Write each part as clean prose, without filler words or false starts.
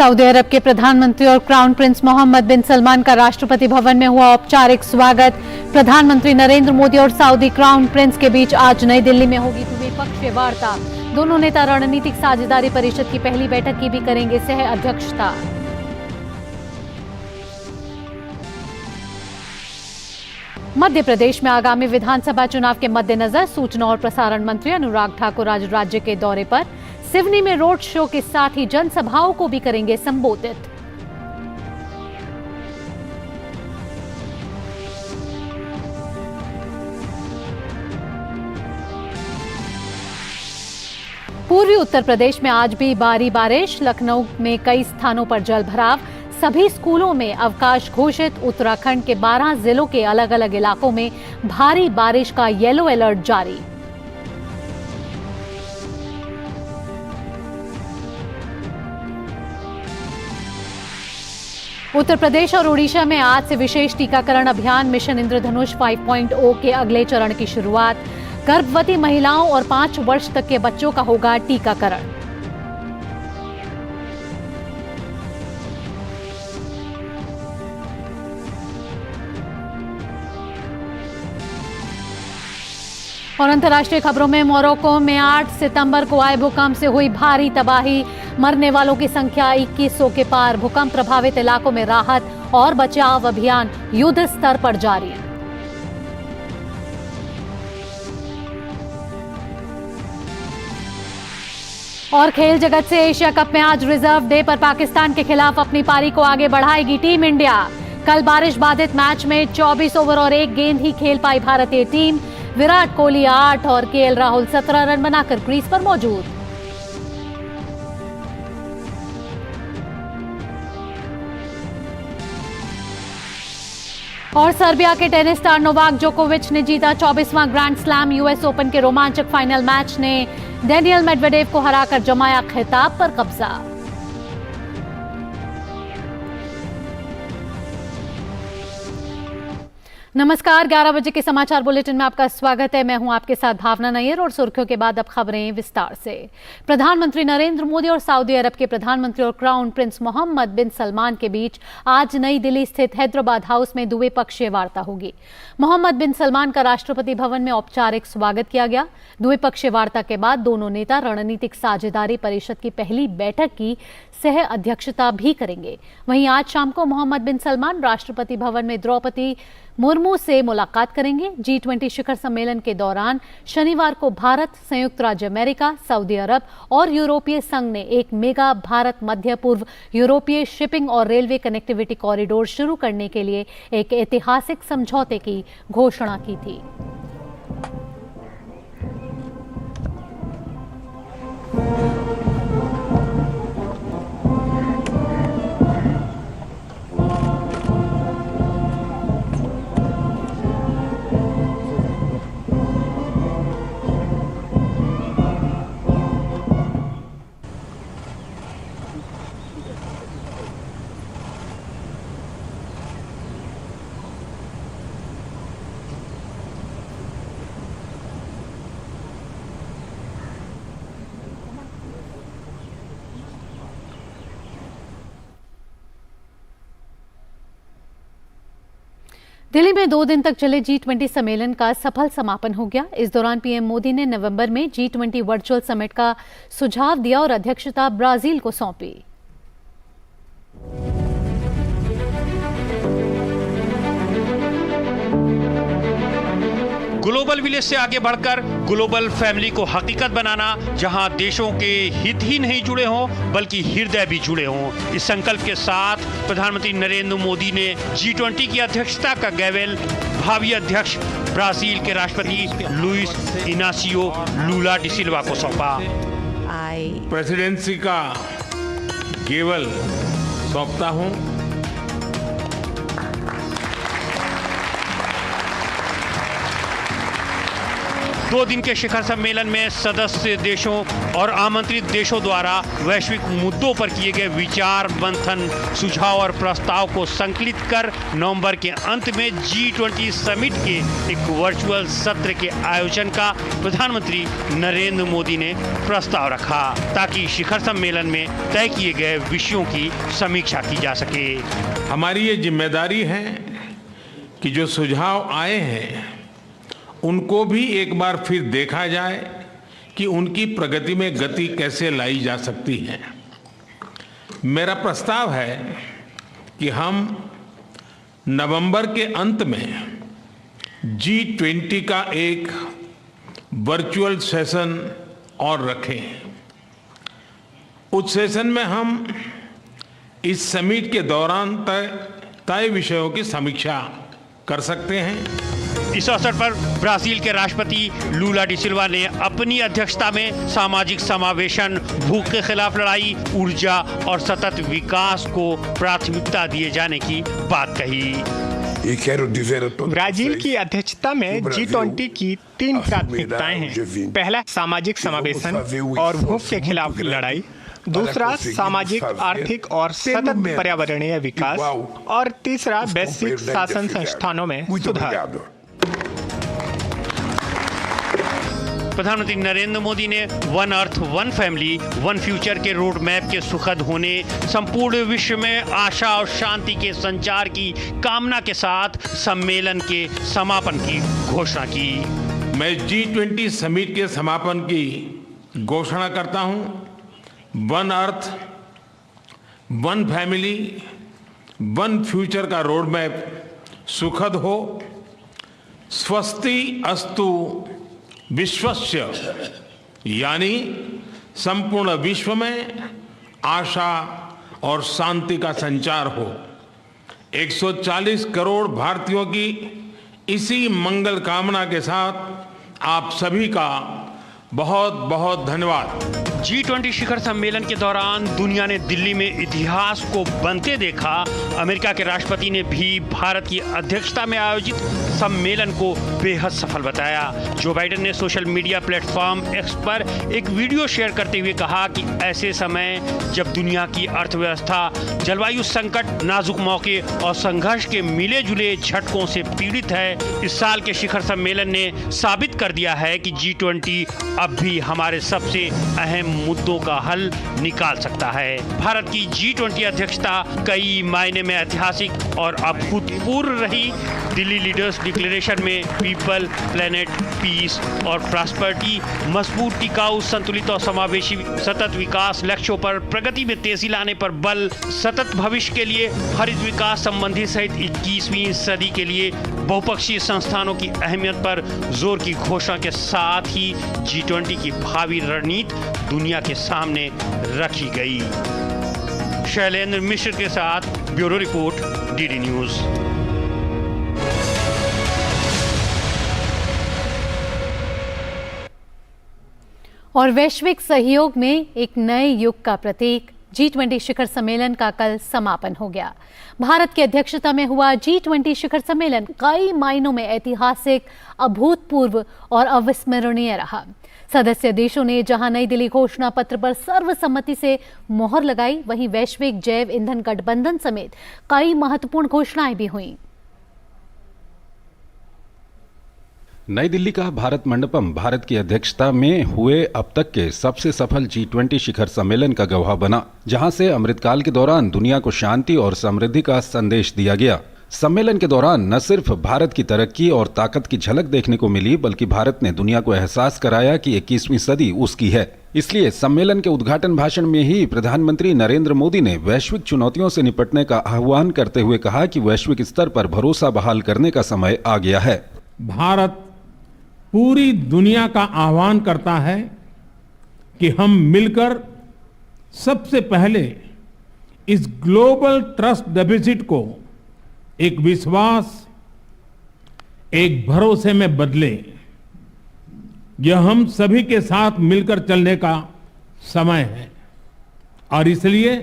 Saudi अरब के प्रधानमंत्री और क्राउन प्रिंस मोहम्मद बिन सलमान का राष्ट्रपति भवन में हुआ औपचारिक स्वागत। प्रधानमंत्री नरेंद्र मोदी और सऊदी क्राउन प्रिंस के बीच आज नई दिल्ली में होगी द्विपक्षीय वार्ता। दोनों नेता रणनीतिक साझेदारी परिषद की पहली बैठक की भी करेंगे सह अध्यक्षता। मध्य प्रदेश में आगामी विधानसभा चुनाव के मद्देनजर सूचना और प्रसारण मंत्री अनुराग ठाकुर आज राज्य के दौरे पर। सिवनी में रोड शो के साथ ही जनसभाओं को भी करेंगे संबोधित। पूर्वी उत्तर प्रदेश में आज भी भारी बारिश। लखनऊ में कई स्थानों पर जल भराव। सभी स्कूलों में अवकाश घोषित। उत्तराखंड के 12 जिलों के अलग अलग इलाकों में भारी बारिश का येलो अलर्ट जारी। उत्तर प्रदेश और ओडिशा में आज से विशेष टीकाकरण अभियान मिशन इंद्रधनुष 5.0 के अगले चरण की शुरुआत। गर्भवती महिलाओं और 5 वर्ष तक के बच्चों का होगा टीकाकरण। और अंतर्राष्ट्रीय खबरों में मोरक्को में 8 सितंबर को आए भूकंप से हुई भारी तबाही। मरने वालों की संख्या 2100 के पार। भूकंप प्रभावित इलाकों में राहत और बचाव अभियान युद्ध स्तर पर जारी। और खेल जगत से एशिया कप में आज रिजर्व डे पर पाकिस्तान के खिलाफ अपनी पारी को आगे बढ़ाएगी टीम इंडिया। कल बारिश बाधित मैच में 24 ओवर और 1 गेंद ही खेल पाई भारतीय टीम। विराट कोहली 8 और केएल राहुल 17 रन बनाकर क्रीज पर मौजूद। और सर्बिया के टेनिस स्टार नोवाक जोकोविच ने जीता 24वां ग्रैंड स्लैम। यूएस ओपन के रोमांचक फाइनल मैच ने डेनियल मेडवेडेव को हराकर जमाया खिताब पर कब्जा। नमस्कार, 11 बजे के समाचार बुलेटिन में आपका स्वागत है। मैं हूं आपके साथ भावना नैयर और सुर्खियों के बाद अब खबरें विस्तार से। प्रधानमंत्री नरेंद्र मोदी और सऊदी अरब के प्रधानमंत्री और क्राउन प्रिंस मोहम्मद बिन सलमान के बीच आज नई दिल्ली स्थित हैदराबाद हाउस में द्विपक्षीय वार्ता होगी। मोहम्मद बिन सलमान का राष्ट्रपति भवन में औपचारिक स्वागत किया गया। द्विपक्षीय वार्ता के बाद दोनों नेता रणनीतिक साझेदारी परिषद की पहली बैठक की सह अध्यक्षता भी करेंगे। वहीं आज शाम को मोहम्मद बिन सलमान राष्ट्रपति भवन में द्रौपदी मुर्मू से मुलाकात करेंगे। G20 शिखर सम्मेलन के दौरान शनिवार को भारत, संयुक्त राज्य अमेरिका, सऊदी अरब और यूरोपीय संघ ने एक मेगा भारत मध्य पूर्व यूरोपीय शिपिंग और रेलवे कनेक्टिविटी कॉरिडोर शुरू करने के लिए एक ऐतिहासिक समझौते की घोषणा की थी। दिल्ली में 2 दिन तक चले G20 सम्मेलन का सफल समापन हो गया। इस दौरान पीएम मोदी ने नवंबर में G20 वर्चुअल समिट का सुझाव दिया और अध्यक्षता ब्राजील को सौंपी। ग्लोबल विलेज से आगे बढ़कर ग्लोबल फैमिली को हकीकत बनाना, जहां देशों के हित ही नहीं जुड़े हों बल्कि हृदय भी जुड़े हों। इस संकल्प के साथ प्रधानमंत्री नरेंद्र मोदी ने G20 की अध्यक्षता का गैवेल भावी अध्यक्ष ब्राजील के राष्ट्रपति लुइस इनासियो लूला डी सिल्वा को सौंपा। प्रेसिडेंसी का गैवेल सौंपता हूं। 2 दिन के शिखर सम्मेलन में सदस्य देशों और आमंत्रित देशों द्वारा वैश्विक मुद्दों पर किए गए विचार मंथन, सुझाव और प्रस्ताव को संकलित कर नवंबर के अंत में G20 समिट के एक वर्चुअल सत्र के आयोजन का प्रधानमंत्री नरेंद्र मोदी ने प्रस्ताव रखा, ताकि शिखर सम्मेलन में तय किए गए विषयों की समीक्षा की जा सके। हमारी ये जिम्मेदारी है कि जो सुझाव आए हैं उनको भी एक बार फिर देखा जाए कि उनकी प्रगति में गति कैसे लाई जा सकती है। मेरा प्रस्ताव है कि हम नवंबर के अंत में G20 का एक वर्चुअल सेशन और रखें। उस सेशन में हम इस समिट के दौरान तय विषयों की समीक्षा कर सकते हैं। इस अवसर पर ब्राजील के राष्ट्रपति लूला डी सिल्वा ने अपनी अध्यक्षता में सामाजिक समावेशन, भूख के खिलाफ लड़ाई, ऊर्जा और सतत विकास को प्राथमिकता दिए जाने की बात कही। ब्राजील की अध्यक्षता में G20 की 3 प्राथमिकताएं हैं। पहला, सामाजिक समावेशन और भूख के खिलाफ लड़ाई। दूसरा, सामाजिक, आर्थिक और सतत पर्यावरणीय विकास। और तीसरा, वैश्विक शासन संस्थानों में सुधार। प्रधानमंत्री नरेंद्र मोदी ने one earth one family one future के रोड मैप के सुखद होने, संपूर्ण विश्व में आशा और शांति के संचार की कामना के साथ सम्मेलन के समापन की घोषणा की। मैं G20 समिट के समापन की घोषणा करता हूं। One earth one family one future का रोड मैप सुखद हो। स्वस्ति अस्तु विश्वस्य, यानी संपूर्ण विश्व में आशा और शांति का संचार हो। 140 करोड़ भारतीयों की इसी मंगल कामना के साथ आप सभी का बहुत बहुत धन्यवाद। G20 शिखर सम्मेलन के दौरान दुनिया ने दिल्ली में इतिहास को बनते देखा। अमेरिका के राष्ट्रपति ने भी भारत की अध्यक्षता में आयोजित सम्मेलन को बेहद सफल बताया। जो बाइडेन ने सोशल मीडिया प्लेटफॉर्म X पर एक वीडियो शेयर करते हुए कहा कि ऐसे समय जब दुनिया की अर्थव्यवस्था जलवायु संकट, नाजुक मौके और संघर्ष के मिले जुले झटकों से पीड़ित है, इस साल के शिखर सम्मेलन ने साबित कर दिया है कि G20 अब भी हमारे सबसे अहम मुद्दों का हल निकाल सकता है। भारत की G20 अध्यक्षता कई मायने में ऐतिहासिक और अभूतपूर्व रही। दिल्ली लीडर्स डिक्लेरेशन में पीपल, प्लेनेट, पीस और प्रॉस्पेरिटी, मजबूत, टिकाऊ, संतुलित और समावेशी सतत विकास लक्ष्यों पर प्रगति में तेजी लाने पर बल, सतत भविष्य के लिए हरित विकास संबंधी सहित 21वीं सदी के लिए बहुपक्षीय संस्थानों की अहमियत पर जोर की घोषणा के साथ ही G20 की भावी रणनीति दुनिया के सामने रखी गई। शैलेंद्र मिश्र के साथ ब्यूरो रिपोर्ट, DD न्यूज। और वैश्विक सहयोग में एक नए युग का प्रतीक G20 शिखर सम्मेलन का कल समापन हो गया। भारत की अध्यक्षता में हुआ G20 शिखर सम्मेलन कई मायनों में ऐतिहासिक, अभूतपूर्व और अविस्मरणीय रहा। सदस्य देशों ने जहां नई दिल्ली घोषणा पत्र पर सर्वसम्मति से मोहर लगाई, वहीं वैश्विक जैव ईंधन गठबंधन समेत कई महत्वपूर्ण घोषणाएं भी हुईं। नई दिल्ली का भारत मंडपम भारत की अध्यक्षता में हुए अब तक के सबसे सफल G20 शिखर सम्मेलन का गवाह बना, जहां से अमृतकाल के दौरान दुनिया को शांति और समृद्धि का संदेश दिया गया। सम्मेलन के दौरान न सिर्फ भारत की तरक्की और ताकत की झलक देखने को मिली, बल्कि भारत ने दुनिया को एहसास कराया कि 21वीं सदी उसकी है। इसलिए सम्मेलन के उद्घाटन भाषण में ही प्रधानमंत्री नरेंद्र मोदी ने वैश्विक चुनौतियों से निपटने का आह्वान करते हुए कहा कि वैश्विक स्तर पर भरोसा बहाल करने का समय आ गया है। भारत पूरी दुनिया का आह्वान करता है कि हम मिलकर सबसे पहले इस ग्लोबल ट्रस्ट डेफिसिट को एक विश्वास, एक भरोसे में बदलें। यह हम सभी के साथ मिलकर चलने का समय है और इसलिए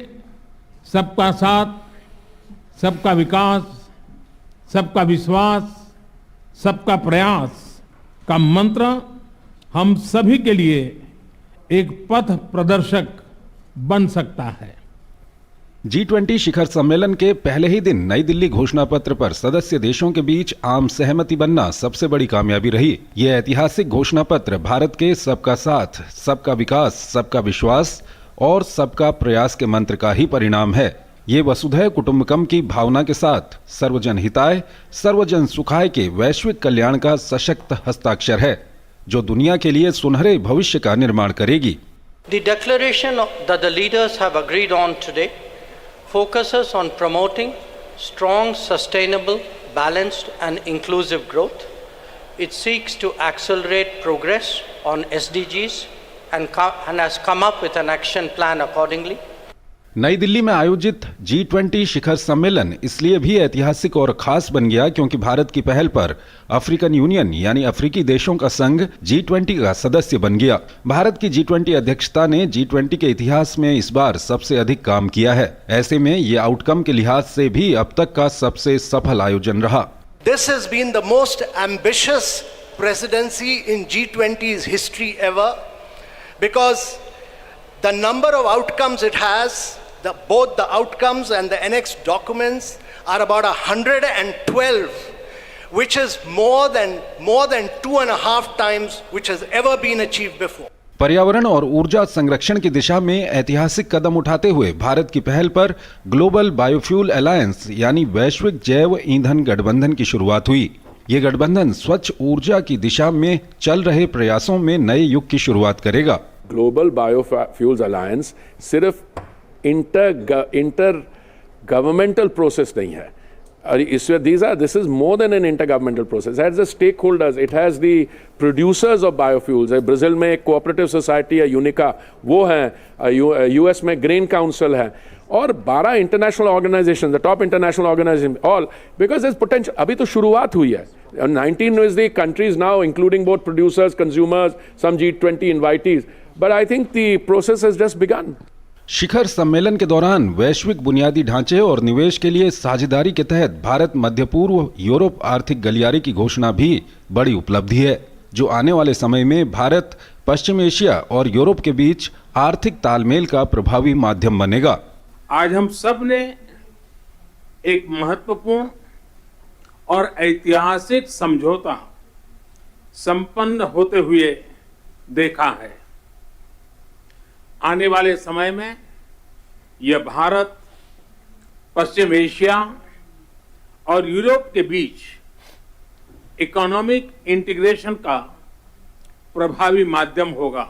सबका साथ, सबका विकास, सबका विश्वास, सबका प्रयास का मंत्र हम सभी के लिए एक पथ प्रदर्शक बन सकता है। G20 शिखर सम्मेलन के पहले ही दिन नई दिल्ली घोषणा पत्र पर सदस्य देशों के बीच आम सहमति बनना सबसे बड़ी कामयाबी रही। यह ऐतिहासिक घोषणा पत्र भारत के सबका साथ, सबका विकास, सबका विश्वास और सबका प्रयास के मंत्र का ही परिणाम है। ये वसुधैव कुटुंबकम की भावना के साथ सर्वजन हिताय, सर्वजन सुखाय के वैश्विक कल्याण का सशक्त हस्ताक्षर है, जो दुनिया के लिए सुनहरे भविष्य का निर्माण करेगी। The declaration that the leaders have agreed on today focuses on promoting strong, sustainable, balanced and inclusive growth. It seeks to accelerate progress on SDGs and has come up with an action plan accordingly. नई दिल्ली में आयोजित G20 शिखर सम्मेलन इसलिए भी ऐतिहासिक और खास बन गया क्योंकि भारत की पहल पर अफ्रीकन यूनियन यानी अफ्रीकी देशों का संघ G20 का सदस्य बन गया। भारत की G20 अध्यक्षता ने G20 के इतिहास में इस बार सबसे अधिक काम किया है। ऐसे में ये आउटकम के लिहाज से भी अब तक का सबसे सफल आयोजन रहा। This has been the most ambitious presidency in G20's history ever because the number of outcomes it has, both the outcomes and the annexed documents are about 112, which is more than 2.5 times which has ever been achieved before. पर्यावरण और ऊर्जा संरक्षण की दिशा में ऐतिहासिक कदम उठाते हुए भारत की पहल पर ग्लोबल बायोफ्यूल अलायंस यानी वैश्विक जैव ईंधन गठबंधन की शुरुआत हुई। ये गठबंधन स्वच्छ ऊर्जा की दिशा में चल रहे प्रयासों में नए युग की शुरुआत करेगा। ग्लोबल बायोफ्यूल्स अलायंस सिर्फ इंटर गवर्नमेंटल प्रोसेस नहीं है, this is more than an intergovernmental process. It has the stakeholders, it has the producers of biofuels. Brazil में एक कोऑपरेटिव सोसाइटी है यूनिका, वो है, यूएस में ग्रेन काउंसिल है और 12 international organisation, the top international organisation, all because this potential. अभी तो शुरुआत हुई है। 19 is the countries now, including both producers, consumers, some G20 invitees. But I think the process has just begun. शिखर सम्मेलन के दौरान वैश्विक बुनियादी ढांचे और निवेश के लिए साझेदारी के तहत भारत मध्य पूर्व यूरोप आर्थिक गलियारे की घोषणा भी बड़ी उपलब्धि है, जो आने वाले समय में भारत, पश्चिम एशिया और यूरोप के बीच आर्थिक तालमेल का प्रभावी माध्यम बनेगा। आज हम सब ने एक महत्वपूर्ण और ऐतिहासिक समझौता संपन्न होते हुए देखा है। आने वाले समय में यह भारत, पश्चिम एशिया और यूरोप के बीच इकोनॉमिक इंटीग्रेशन का प्रभावी माध्यम होगा।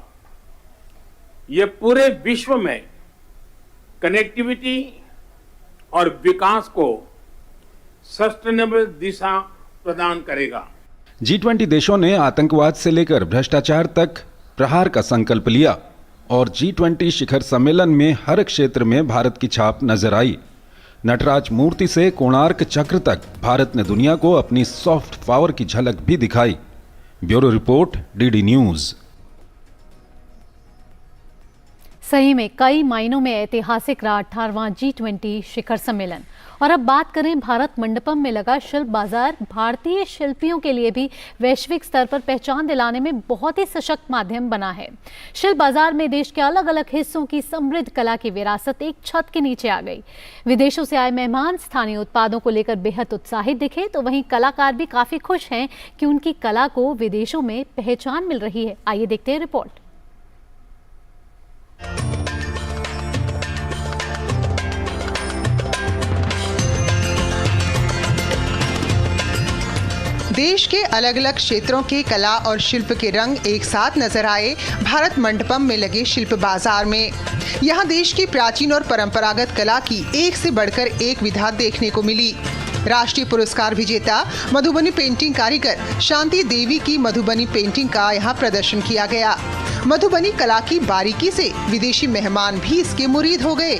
यह पूरे विश्व में कनेक्टिविटी और विकास को सस्टेनेबल दिशा प्रदान करेगा। G20 देशों ने आतंकवाद से लेकर भ्रष्टाचार तक प्रहार का संकल्प लिया और G20 शिखर सम्मेलन में हर क्षेत्र में भारत की छाप नजर आई। नटराज मूर्ति से कोणार्क चक्र तक भारत ने दुनिया को अपनी सॉफ्ट पावर की झलक भी दिखाई। Bureau report, DD news. सही में कई मायनों में ऐतिहासिक रहा 18वां G20 शिखर सम्मेलन। और अब बात करें भारत मंडपम में लगा शिल्प बाजार। भारतीय शिल्पियों के लिए भी वैश्विक स्तर पर पहचान दिलाने में बहुत ही सशक्त माध्यम बना है। शिल्प बाजार में देश के अलग अलग हिस्सों की समृद्ध कला की विरासत एक छत के नीचे आ गई। विदेशों से आए मेहमान स्थानीय उत्पादों को लेकर बेहद उत्साहित दिखे, तो वहीं कलाकार भी काफी खुश हैं कि उनकी कला को विदेशों में पहचान मिल रही है। आइए देखते हैं रिपोर्ट। देश के अलग अलग क्षेत्रों के कला और शिल्प के रंग एक साथ नजर आए भारत मंडपम में लगे शिल्प बाजार में। यहाँ देश की प्राचीन और परंपरागत कला की एक से बढ़कर एक विधा देखने को मिली। राष्ट्रीय पुरस्कार विजेता मधुबनी पेंटिंग कारीगर शांति देवी की मधुबनी पेंटिंग का यहाँ प्रदर्शन किया गया। मधुबनी कला की बारीकी से विदेशी मेहमान भी इसके मुरीद हो गए।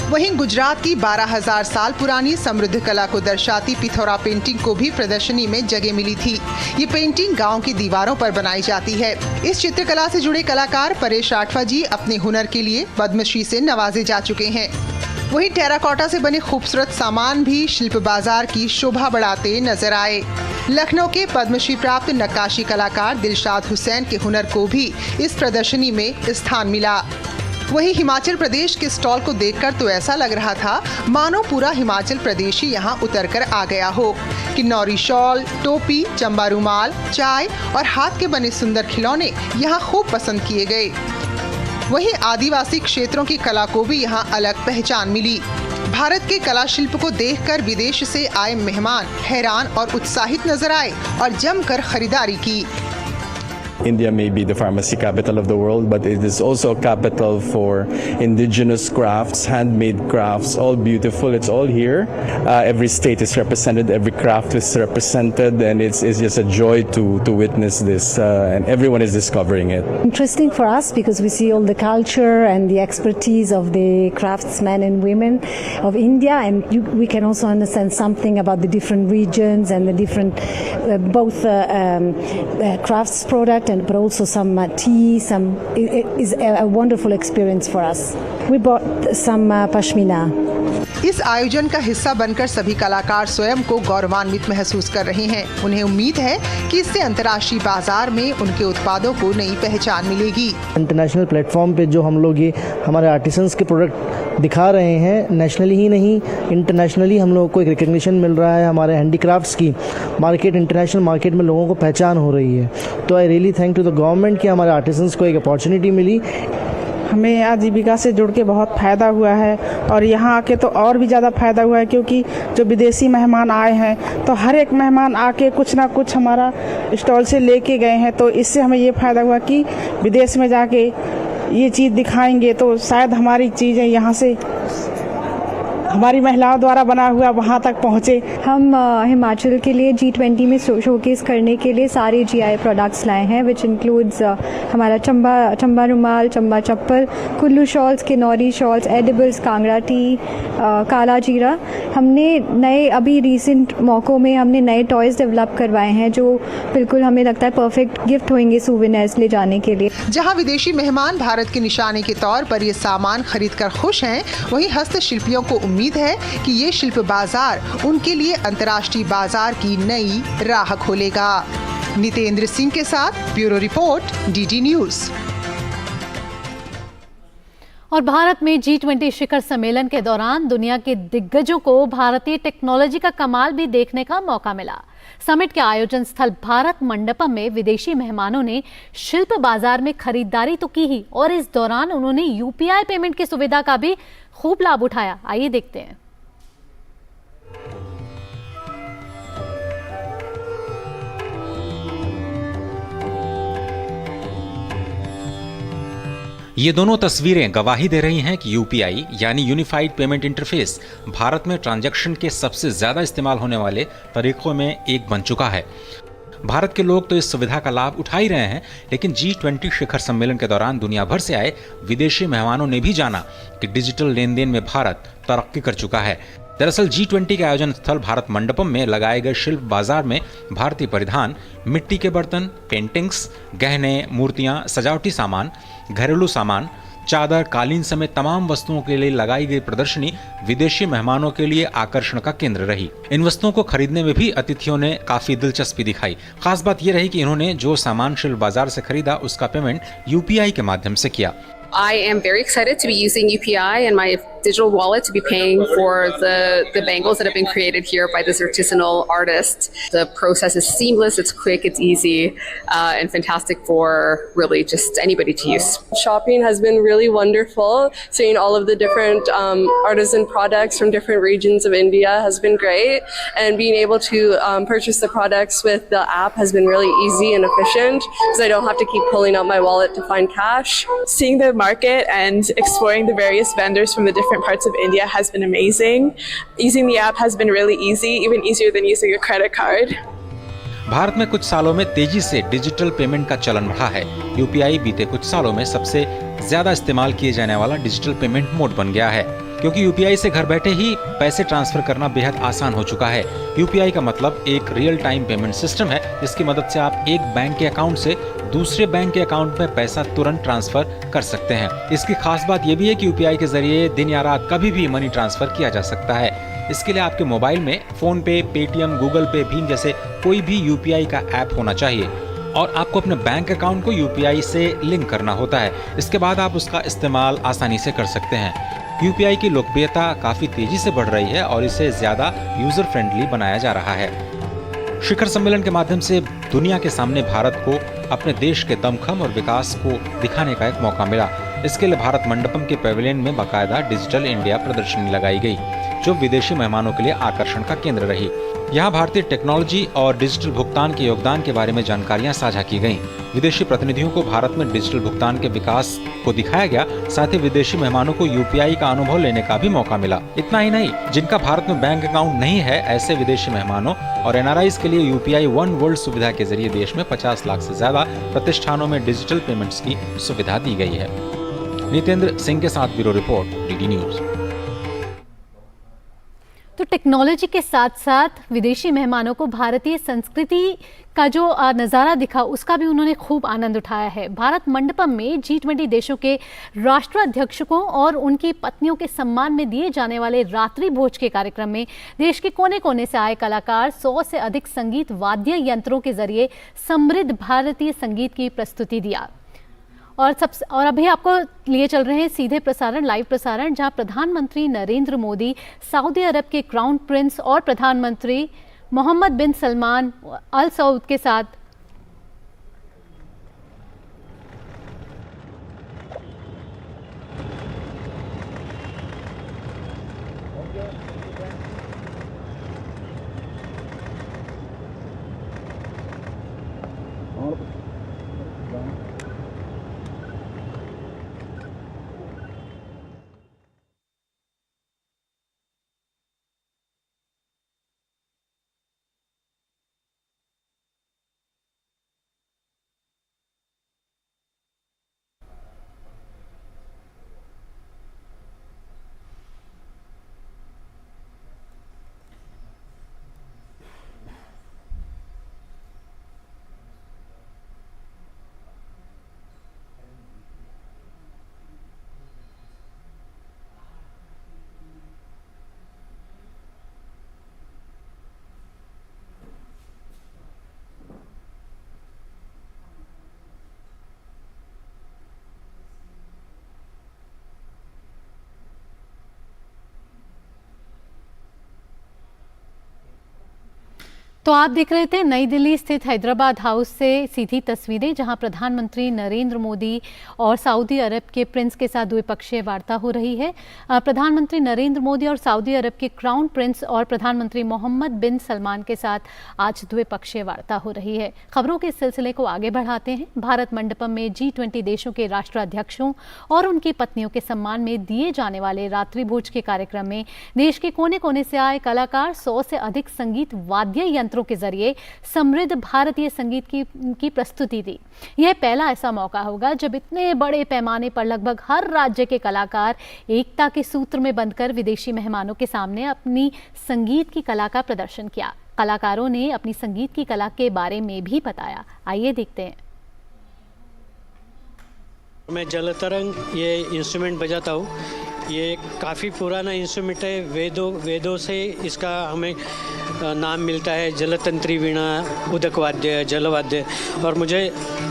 वहीं गुजरात की 12,000 साल पुरानी समृद्ध कला को दर्शाती पिथौरा पेंटिंग को भी प्रदर्शनी में जगह मिली थी। ये पेंटिंग गांव की दीवारों पर बनाई जाती है। इस चित्रकला से जुड़े कलाकार परेश राठवा जी अपने हुनर के लिए पद्मश्री से नवाजे जा चुके हैं। वहीं टेराकोटा से बने खूबसूरत सामान भी शिल्प बाजार की शोभा बढ़ाते नजर आए। लखनऊ के पद्मश्री प्राप्त नक्काशी कलाकार दिलशाद हुसैन के हुनर को भी इस प्रदर्शनी में स्थान मिला। वहीं हिमाचल प्रदेश के स्टॉल को देखकर तो ऐसा लग रहा था मानो पूरा हिमाचल प्रदेश ही यहाँ उतर कर आ गया हो। किन्नौरी शॉल, टोपी, चंबा रुमाल, चाय और हाथ के बने सुंदर खिलौने यहाँ खूब पसंद किए गए। वहीं आदिवासी क्षेत्रों की कला को भी यहाँ अलग पहचान मिली। भारत के कला शिल्प को देखकर विदेश से आए मेहमान हैरान और उत्साहित नजर आए और जमकर खरीदारी की। India may be the pharmacy capital of the world, but it is also a capital for indigenous crafts, handmade crafts, all beautiful. It's all here. Every state is represented, every craft is represented, and it's just a joy to witness this, and everyone is discovering it. Interesting for us because we see all the culture and the expertise of the craftsmen and women of India, and we can also understand something about the different regions and the different both crafts product. But also some tea, it is a wonderful experience for us. We bought some pashmina. इस आयोजन का हिस्सा बनकर सभी कलाकार स्वयं को गौरवान्वित महसूस कर रहे हैं। उन्हें उम्मीद है कि इससे अंतर्राष्ट्रीय बाजार में उनके उत्पादों को नई पहचान मिलेगी। इंटरनेशनल प्लेटफॉर्म पे जो हम लोग ये हमारे आर्टिसंस के प्रोडक्ट दिखा रहे हैं, नेशनली ही नहीं इंटरनेशनली हम लोगों को एक रिकग्निशन मिल रहा है। हमारे हैंडीक्राफ्ट्स की मार्केट, इंटरनेशनल मार्केट में लोगों को पहचान हो रही है। तो I really thank to the government कि हमारे आर्टिसंस को एक अपॉर्चुनिटी मिली। हमें आजीविका से जुड़ के बहुत फ़ायदा हुआ है और यहाँ आके तो और भी ज़्यादा फ़ायदा हुआ है, क्योंकि जो विदेशी मेहमान आए हैं तो हर एक मेहमान आके कुछ ना कुछ हमारा स्टॉल से लेके गए हैं। तो इससे हमें ये फ़ायदा हुआ कि विदेश में जाके ये चीज़ दिखाएंगे तो शायद हमारी चीज़ें यहाँ से हमारी महिलाओं द्वारा बना हुआ वहाँ तक पहुँचे। हम हिमाचल के लिए G20 में शोकेस करने के लिए सारे GI प्रोडक्ट्स लाए हैं, विच इंक्लूड्स हमारा चंबा रुमाल, Chamba chappal, Kullu shawls, Kinnauri shawls, edibles, Kangra tea, काला जीरा। हमने नए अभी रिसेंट मौक़ों में हमने नए टॉयज़ डेवलप करवाए हैं जो बिल्कुल हमें लगता है परफेक्ट गिफ्ट होंगे सूवेनिर्स ले जाने के लिए। जहाँ विदेशी मेहमान भारत के निशाने के तौर पर ये सामान खरीद कर खुश हैं, वहीं हस्तशिल्पियों को उम्मीद है कि ये शिल्प बाजार उनके लिए अंतर्राष्ट्रीय बाजार की नई राह खोलेगा। नितेंद्र सिंह के साथ ब्यूरो रिपोर्ट, DD न्यूज़। और भारत में G20 शिखर सम्मेलन के दौरान दुनिया के दिग्गजों को भारतीय टेक्नोलॉजी का कमाल भी देखने का मौका मिला। समिट के आयोजन स्थल भारत मंडपम में विदेशी मेहमानों ने शिल्प बाजार में खरीदारी तो की ही, और इस दौरान उन्होंने UPI पेमेंट की सुविधा का भी खूब लाभ उठाया। आइए देखते हैं। ये दोनों तस्वीरें गवाही दे रही हैं कि UPI यानी यूनिफाइड पेमेंट इंटरफेस भारत में ट्रांजैक्शन के सबसे ज्यादा इस्तेमाल होने वाले तरीकों में एक बन चुका है। भारत के लोग तो इस सुविधा का लाभ उठा ही रहे हैं, लेकिन G20 शिखर सम्मेलन के दौरान दुनिया भर से आए विदेशी मेहमानों ने भी जाना कि डिजिटल लेन देन में भारत तरक्की कर चुका है। दरअसल G20 के आयोजन स्थल भारत मंडपम में लगाए गए शिल्प बाजार में भारतीय परिधान, मिट्टी के बर्तन, पेंटिंग्स, गहने, मूर्तियां, सजावटी सामान, घरेलू सामान, चादर, कालीन समेत तमाम वस्तुओं के लिए लगाई गई प्रदर्शनी विदेशी मेहमानों के लिए आकर्षण का केंद्र रही। इन वस्तुओं को खरीदने में भी अतिथियों ने काफी दिलचस्पी दिखाई। खास बात यह रही कि इन्होंने जो सामान शिल्प बाजार से खरीदा उसका पेमेंट UPI के माध्यम से किया। I am very excited to be using UPI and my digital wallet to be paying for the bangles that have been created here by this artisanal artist. The process is seamless, it's quick, it's easy, and fantastic for really just anybody to use. Shopping has been really wonderful. Seeing all of the different artisan products from different regions of India has been great, and being able to purchase the products with the app has been really easy and efficient because I don't have to keep pulling out my wallet to find cash. Seeing the market and exploring the various vendors from the different parts of India has been amazing. Using the app has been really easy, even easier than using a credit card. Bharat में कुछ सालों में तेजी से digital payment का चलन बढ़ा है। UPI बीते कुछ सालों में सबसे ज्यादा इस्तेमाल किए जाने वाला डिजिटल पेमेंट मोड बन गया है। क्योंकि यूपीआई से घर बैठे ही पैसे ट्रांसफर करना बेहद आसान हो चुका है। यूपीआई का मतलब एक रियल टाइम पेमेंट सिस्टम है, जिसकी मदद से आप एक बैंक के अकाउंट से दूसरे बैंक के अकाउंट में पैसा तुरंत ट्रांसफर कर सकते हैं। इसकी खास बात यह भी है कि यूपीआई के जरिए दिन या रात कभी भी मनी ट्रांसफर किया जा सकता है। इसके लिए आपके मोबाइल में फोन पे, पेटीएम, गूगल पे, भीम जैसे कोई भी यूपीआई का ऐप होना चाहिए और आपको अपने बैंक अकाउंट को यूपीआई से लिंक करना होता है। इसके बाद आप उसका इस्तेमाल आसानी से कर सकते हैं। यूपीआई की लोकप्रियता काफी तेजी से बढ़ रही है और इसे ज्यादा यूजर फ्रेंडली बनाया जा रहा है। शिखर सम्मेलन के माध्यम से दुनिया के सामने भारत को अपने देश के दमखम और विकास को दिखाने का एक मौका मिला। इसके लिए भारत मंडपम के पैवेलियन में बाकायदा डिजिटल इंडिया प्रदर्शनी लगाई गई, जो विदेशी मेहमानों के लिए आकर्षण का केंद्र रही। यहाँ भारतीय टेक्नोलॉजी और डिजिटल भुगतान के योगदान के बारे में जानकारियां साझा की गईं। विदेशी प्रतिनिधियों को भारत में डिजिटल भुगतान के विकास को दिखाया गया, साथ ही विदेशी मेहमानों को यूपीआई का अनुभव लेने का भी मौका मिला। इतना ही नहीं, जिनका भारत में बैंक अकाउंट नहीं है, ऐसे विदेशी मेहमानों और एनआरआईज के लिए यूपीआई वन वर्ल्ड सुविधा के जरिए देश में 50 लाख से ज्यादा प्रतिष्ठानों में डिजिटल पेमेंट्स की सुविधा दी गई है। नितेंद्र सिंह के साथ ब्यूरो रिपोर्ट, डीडी न्यूज। तो टेक्नोलॉजी के साथ साथ विदेशी मेहमानों को भारतीय संस्कृति का जो नज़ारा दिखा, उसका भी उन्होंने खूब आनंद उठाया है। भारत मंडपम में G20 देशों के राष्ट्राध्यक्षों और उनकी पत्नियों के सम्मान में दिए जाने वाले रात्रि भोज के कार्यक्रम में देश के कोने कोने से आए कलाकार 100 से अधिक संगीत वाद्य यंत्रों के जरिए समृद्ध भारतीय संगीत की प्रस्तुति दिया। और अभी आपको लिए चल रहे हैं सीधे प्रसारण, लाइव प्रसारण, जहां प्रधानमंत्री नरेंद्र मोदी सऊदी अरब के क्राउन प्रिंस और प्रधानमंत्री मोहम्मद बिन सलमान अल सऊद के साथ तो आप देख रहे थे नई दिल्ली स्थित हैदराबाद हाउस से सीधी तस्वीरें, जहां प्रधानमंत्री नरेंद्र मोदी और सऊदी अरब के प्रिंस के साथ द्विपक्षीय वार्ता हो रही है। प्रधानमंत्री नरेंद्र मोदी और सऊदी अरब के क्राउन प्रिंस और प्रधानमंत्री मोहम्मद बिन सलमान के साथ आज द्विपक्षीय वार्ता हो रही है। खबरों के सिलसिले को आगे बढ़ाते हैं। भारत मंडपम में G20 देशों के राष्ट्राध्यक्षों और उनकी पत्नियों के सम्मान में दिए जाने वाले रात्रि भोज के कार्यक्रम में देश के कोने कोने से आए कलाकार 100 से अधिक संगीत वाद्य यंत्रों के जरिए समृद्ध भारतीय संगीत की प्रस्तुति दी। यह पहला ऐसा मौका होगा जब इतने बड़े पैमाने पर लगभग हर राज्य के कलाकार एकता के सूत्र में बंधकर विदेशी मेहमानों के सामने अपनी संगीत की कला का प्रदर्शन किया। कलाकारों ने अपनी संगीत की कला के बारे में भी बताया। आइए देखते हैं। मैं जलतरंग ये इंस्ट्रूमेंट बजाता हूँ। ये काफ़ी पुराना इंस्ट्रूमेंट है। वेदों से इसका हमें नाम मिलता है, जलतंत्री वीणा, उदक वाद्य, जलवाद्य। और मुझे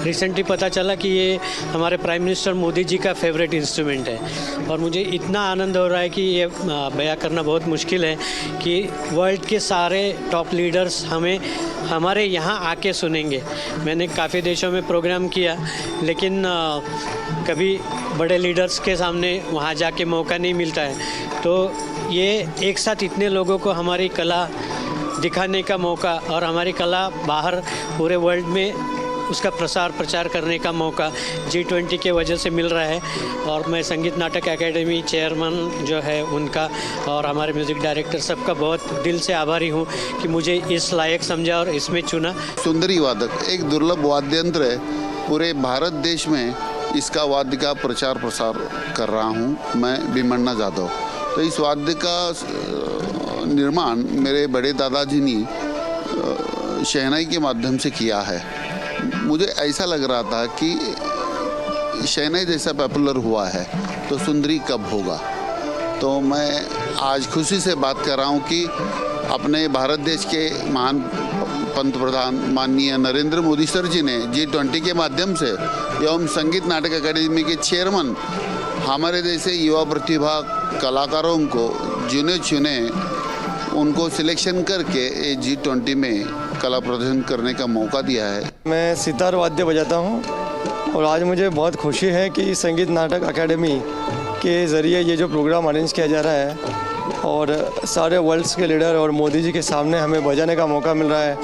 रिसेंटली पता चला कि ये हमारे प्राइम मिनिस्टर मोदी जी का फेवरेट इंस्ट्रूमेंट है। और मुझे इतना आनंद हो रहा है कि ये बयां करना बहुत मुश्किल है कि वर्ल्ड के सारे टॉप लीडर्स हमें हमारे यहाँ आके सुनेंगे। मैंने काफ़ी देशों में प्रोग्राम किया, लेकिन कभी बड़े लीडर्स के सामने वहाँ जाके मौका नहीं मिलता है। तो ये एक साथ इतने लोगों को हमारी कला दिखाने का मौका और हमारी कला बाहर पूरे वर्ल्ड में उसका प्रचार करने का मौका G20 के वजह से मिल रहा है। और मैं संगीत नाटक एकेडमी चेयरमैन जो है उनका और हमारे म्यूज़िक डायरेक्टर सबका बहुत दिल से आभारी हूँ कि मुझे इस लायक समझा और इसमें चुना। सुंदरी वादक एक दुर्लभ वाद्य यंत्र है। पूरे भारत देश में इसका वाद्य का प्रचार प्रसार कर रहा हूँ मैं, भीमन्ना जाधव। तो इस वाद्य का निर्माण मेरे बड़े दादाजी ने शहनाई के माध्यम से किया है। मुझे ऐसा लग रहा था कि शहनाई जैसा पॉपुलर हुआ है तो सुंदरी कब होगा। तो मैं आज खुशी से बात कर रहा हूँ कि अपने भारत देश के महान पंत प्रधान माननीय नरेंद्र मोदी सर जी ने G20 के माध्यम से एवं संगीत नाटक अकादमी के चेयरमैन हमारे जैसे युवा प्रतिभा कलाकारों को चुने उनको सिलेक्शन करके G20 में कला प्रदर्शन करने का मौका दिया है। मैं सितार वाद्य बजाता हूँ और आज मुझे बहुत खुशी है कि संगीत नाटक अकादमी के ज़रिए ये जो प्रोग्राम अरेंज किया जा रहा है और सारे वर्ल्ड्स के लीडर और मोदी जी के सामने हमें बजाने का मौका मिल रहा है,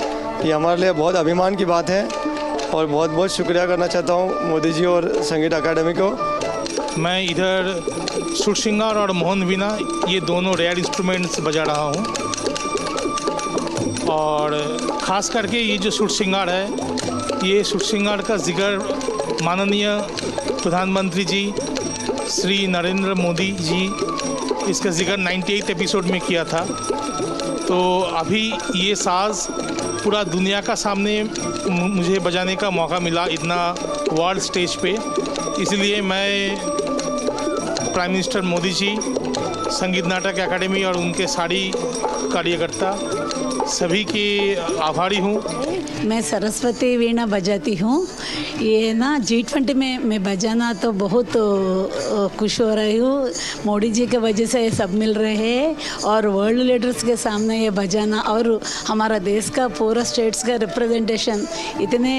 ये हमारे लिए बहुत अभिमान की बात है और बहुत बहुत शुक्रिया करना चाहता हूँ मोदी जी और संगीत अकादमी को। मैं इधर सुर श्रृंगार और मोहन वीणा ये दोनों रेयर इंस्ट्रूमेंट्स बजा रहा हूँ और ख़ास करके ये जो सुर श्रृंगार है, ये सुर श्रृंगार का जिक्र माननीय प्रधानमंत्री जी श्री नरेंद्र मोदी जी इसका जिक्र 98 एपिसोड में किया था। तो अभी ये साज पूरा दुनिया का सामने मुझे बजाने का मौका मिला इतना वर्ल्ड स्टेज पे, इसलिए मैं प्राइम मिनिस्टर मोदी जी, संगीत नाटक अकादमी और उनके सारी कार्यकर्ता सभी की आभारी हूँ। मैं सरस्वती वीणा बजाती हूँ। ये ना G20 में मैं बजाना तो बहुत खुश हो रही हूँ। मोदी जी के वजह से ये सब मिल रहे हैं और वर्ल्ड लीडर्स के सामने ये बजाना और हमारा देश का पूरा स्टेट्स का रिप्रेजेंटेशन इतने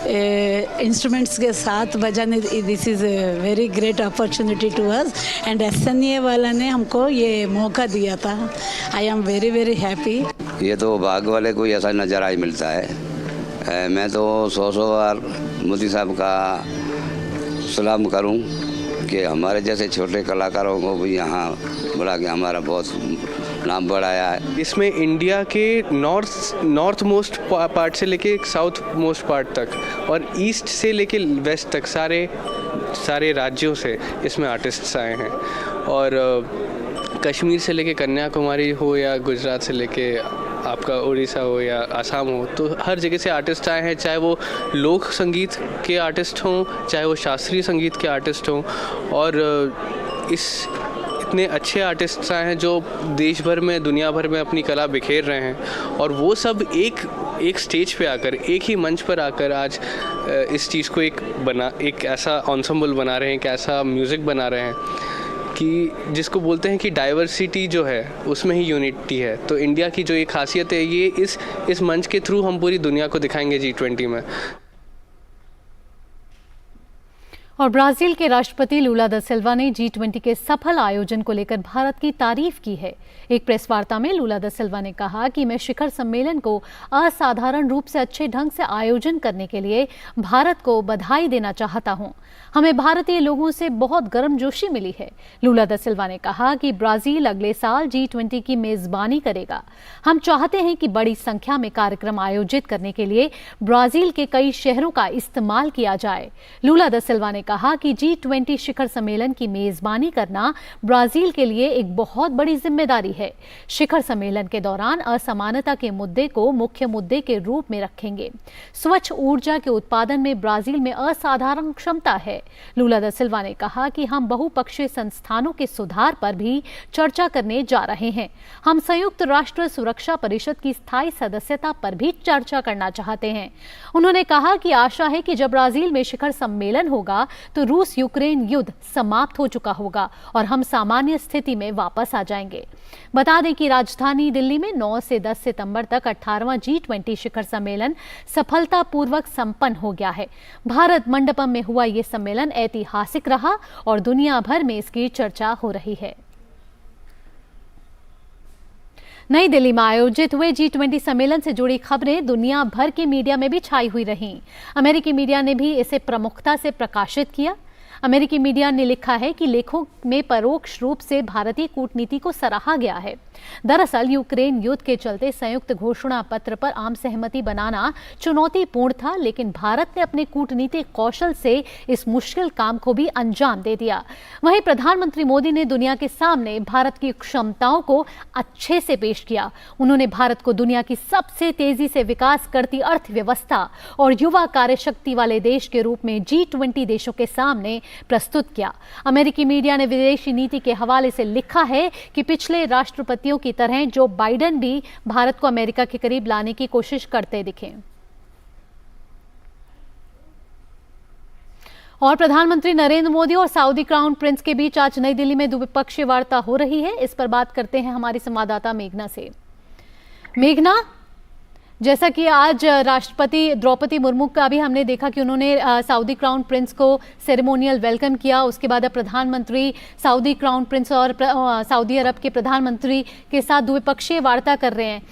इंस्ट्रूमेंट्स के साथ बजाने, this is a very great opportunity to us and SNA वाला ने हमको ये मौका दिया था। I am very very happy. ये तो भाग वाले को ऐसा नज़ारा ही मिलता है। मैं तो 100 बार मोदी साहब का सलाम करूं कि हमारे जैसे छोटे कलाकारों को भी यहाँ बुला के हमारा बहुत नाम बढ़ाया है। इसमें इंडिया के नॉर्थ मोस्ट पार्ट से लेके साउथ मोस्ट पार्ट तक और ईस्ट से लेके वेस्ट तक सारे राज्यों से इसमें आर्टिस्ट्स आए हैं और कश्मीर से लेके कन्याकुमारी हो या गुजरात से लेके आपका उड़ीसा हो या असम हो, तो हर जगह से आर्टिस्ट आए हैं, चाहे वो लोक संगीत के आर्टिस्ट हों, चाहे वो शास्त्रीय संगीत के आर्टिस्ट हों। और इतने अच्छे आर्टिस्ट्स आए हैं जो देश भर में दुनिया भर में अपनी कला बिखेर रहे हैं और वो सब एक स्टेज पे आकर, एक ही मंच पर आकर आज इस चीज़ को एक ऐसा एंसेंबल बना रहे हैं, एक ऐसा म्यूज़िक बना रहे हैं कि जिसको बोलते हैं कि डाइवर्सिटी जो है उसमें ही यूनिटी है। तो इंडिया की जो ये खासियत है, ये इस मंच के थ्रू हम पूरी दुनिया को दिखाएंगे G20 में। और ब्राजील के राष्ट्रपति लूला दा सिल्वा ने G20 के सफल आयोजन को लेकर भारत की तारीफ की है। एक प्रेस वार्ता में लूला दा सिल्वा ने कहा कि मैं शिखर सम्मेलन को असाधारण रूप से अच्छे ढंग से आयोजन करने के लिए भारत को बधाई देना चाहता हूं। हमें भारतीय लोगों से बहुत गर्मजोशी मिली है। लूला दा सिल्वा ने कहा कि ब्राजील अगले साल G20 की मेजबानी करेगा। हम चाहते हैं कि बड़ी संख्या में कार्यक्रम आयोजित करने के लिए ब्राजील के कई शहरों का इस्तेमाल किया जाए। लूला दा सिल्वा ने कहा कि G20 शिखर सम्मेलन की मेजबानी करना ब्राजील के लिए एक बहुत बड़ी जिम्मेदारी है। शिखर सम्मेलन के दौरान असमानता के मुद्दे को मुख्य मुद्दे के रूप में रखेंगे। स्वच्छ ऊर्जा के उत्पादन में ब्राजील में असाधारण क्षमता है। लूला दा सिल्वा ने कहा कि हम बहुपक्षीय संस्थानों के सुधार पर भी चर्चा करने जा रहे हैं। हम संयुक्त राष्ट्र सुरक्षा परिषद की स्थायी सदस्यता पर भी चर्चा करना चाहते हैं। उन्होंने कहा कि आशा है कि जब ब्राजील में शिखर सम्मेलन होगा तो रूस यूक्रेन युद्ध समाप्त हो चुका होगा और हम सामान्य स्थिति में वापस आ जाएंगे। बता दें कि राजधानी दिल्ली में 9 से 10 सितंबर तक 18वां G20 शिखर सम्मेलन सफलतापूर्वक संपन्न हो गया है। भारत मंडपम में हुआ ये सम्मेलन ऐतिहासिक रहा और दुनिया भर में इसकी चर्चा हो रही है। नई दिल्ली में आयोजित हुए G20 सम्मेलन से जुड़ी खबरें दुनिया भर के मीडिया में भी छाई हुई रहीं। अमेरिकी मीडिया ने भी इसे प्रमुखता से प्रकाशित किया। अमेरिकी मीडिया ने लिखा है कि लेखों में परोक्ष रूप से भारतीय कूटनीति को सराहा गया है। दरअसल यूक्रेन युद्ध के चलते संयुक्त घोषणा पत्र पर आम सहमति बनाना चुनौतीपूर्ण था, लेकिन भारत ने अपने कूटनीतिक कौशल से इस मुश्किल काम को भी अंजाम दे दिया। वहीं प्रधानमंत्री मोदी ने दुनिया के सामने भारत की क्षमताओं को अच्छे से पेश किया। उन्होंने भारत को दुनिया की सबसे तेजी से विकास करती अर्थव्यवस्था और युवा कार्यशक्ति वाले देश के रूप में G20 देशों के सामने प्रस्तुत किया। अमेरिकी मीडिया ने विदेशी नीति के हवाले से लिखा है कि पिछले राष्ट्रपतियों की तरह जो बाइडेन भी भारत को अमेरिका के करीब लाने की कोशिश करते दिखे। और प्रधानमंत्री नरेंद्र मोदी और सऊदी क्राउन प्रिंस के बीच आज नई दिल्ली में द्विपक्षीय वार्ता हो रही है। इस पर बात करते हैं हमारी संवाददाता मेघना से। मेघना, जैसा कि आज राष्ट्रपति द्रौपदी मुर्मू का भी हमने देखा कि उन्होंने सऊदी क्राउन प्रिंस को सेरेमोनियल वेलकम किया, उसके बाद अब प्रधानमंत्री सऊदी क्राउन प्रिंस और सऊदी अरब के प्रधानमंत्री के साथ द्विपक्षीय वार्ता कर रहे हैं।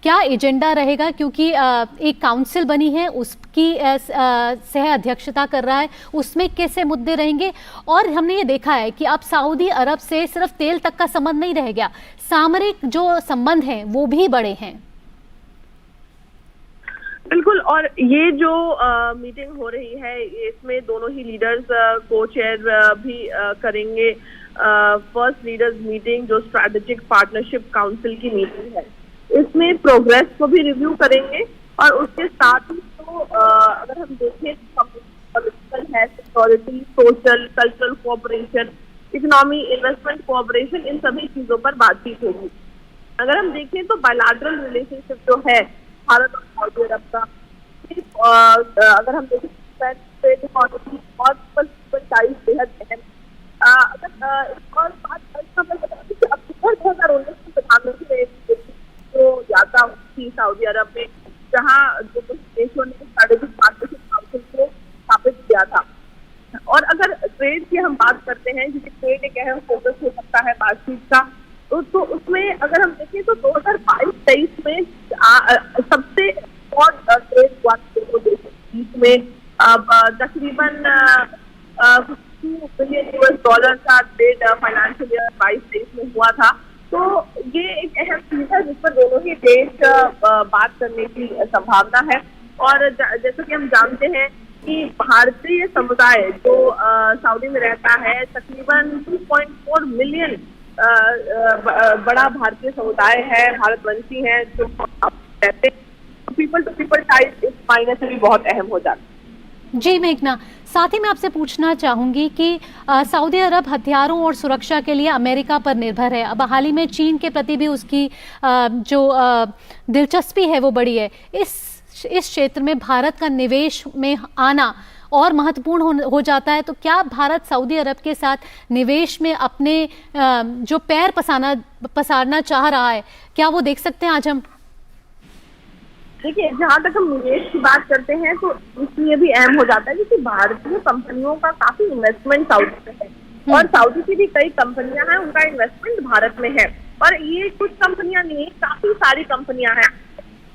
क्या एजेंडा रहेगा, क्योंकि एक काउंसिल बनी है उसकी सह अध्यक्षता कर रहा है, उसमें कैसे मुद्दे रहेंगे? और हमने ये देखा है कि अब सऊदी अरब से सिर्फ तेल तक का संबंध नहीं रह गया, सामरिक जो संबंध हैं वो भी बड़े हैं। बिल्कुल, और ये जो मीटिंग हो रही है इसमें दोनों ही लीडर्स को चेयर भी करेंगे। फर्स्ट लीडर्स मीटिंग जो स्ट्रैटेजिक पार्टनरशिप काउंसिल की मीटिंग है, इसमें प्रोग्रेस को भी रिव्यू करेंगे और उसके साथ ही तो अगर हम देखें पॉलिटिकल है, security, social, cultural cooperation, economy, investment cooperation, इन सभी चीजों पर बातचीत होगी। अगर हम देखें तो बायलैटरल रिलेशनशिप जो है भारत और सऊदी अरब का, अगर हम देखें ट्रेड इकोनॉमी और टाइज बेहद अहम। अगर एक और बात अक्टूबर 2019 में प्रधानमंत्री जो यात्रा हुई सऊदी अरब में, जहां जो कुछ देशों ने स्ट्रैटेजिक पार्टनरशिप काउंसिल को स्थापित किया था। और अगर ट्रेड की हम बात करते हैं, क्योंकि ट्रेड एक अहम फोकस हो सकता है बातचीत का, तो उसमें अगर हम देखें तो 2022-23 में सबसे ट्रेड हुआ दोनों देशों के बीच में तकरीबन $2 बिलियन का ट्रेड फाइनेंशियल ईयर 22-23 में हुआ था। तो ये एक अहम चीज है जिस पर दोनों ही देश बात करने की संभावना है। और जैसा कि हम जानते हैं कि भारतीय समुदाय जो सऊदी में रहता है, तकरीबन 2.4 मिलियन बड़ा भारतीय समुदाय है, भारतवंशी हैं जो रहते हैं। पीपल टू पीपल टाइज इस मायने से भी बहुत अहम हो जाता है। जी मेघना, साथ ही मैं आपसे पूछना चाहूंगी कि सऊदी अरब हथियारों और सुरक्षा के लिए अमेरिका पर निर्भर है। अब हाल ही में चीन के प्रति भी उसकी जो दिलचस्पी है वो बढ़ी है। इस क्षेत्र में भारत का निवेश में आना और महत्वपूर्ण हो जाता है। तो क्या भारत सऊदी अरब के साथ निवेश में अपने जो पैर पसारना चाह रहा है, क्या वो देख सकते हैं आज हम? देखिए, जहाँ तक हम निवेश की बात करते हैं तो इसलिए भी अहम हो जाता है क्योंकि भारतीय कंपनियों का काफी इन्वेस्टमेंट सऊदी में है और सऊदी की भी कई कंपनियां हैं, उनका इन्वेस्टमेंट भारत में है। और ये कुछ कंपनियां नहीं, काफी सारी कंपनियां हैं।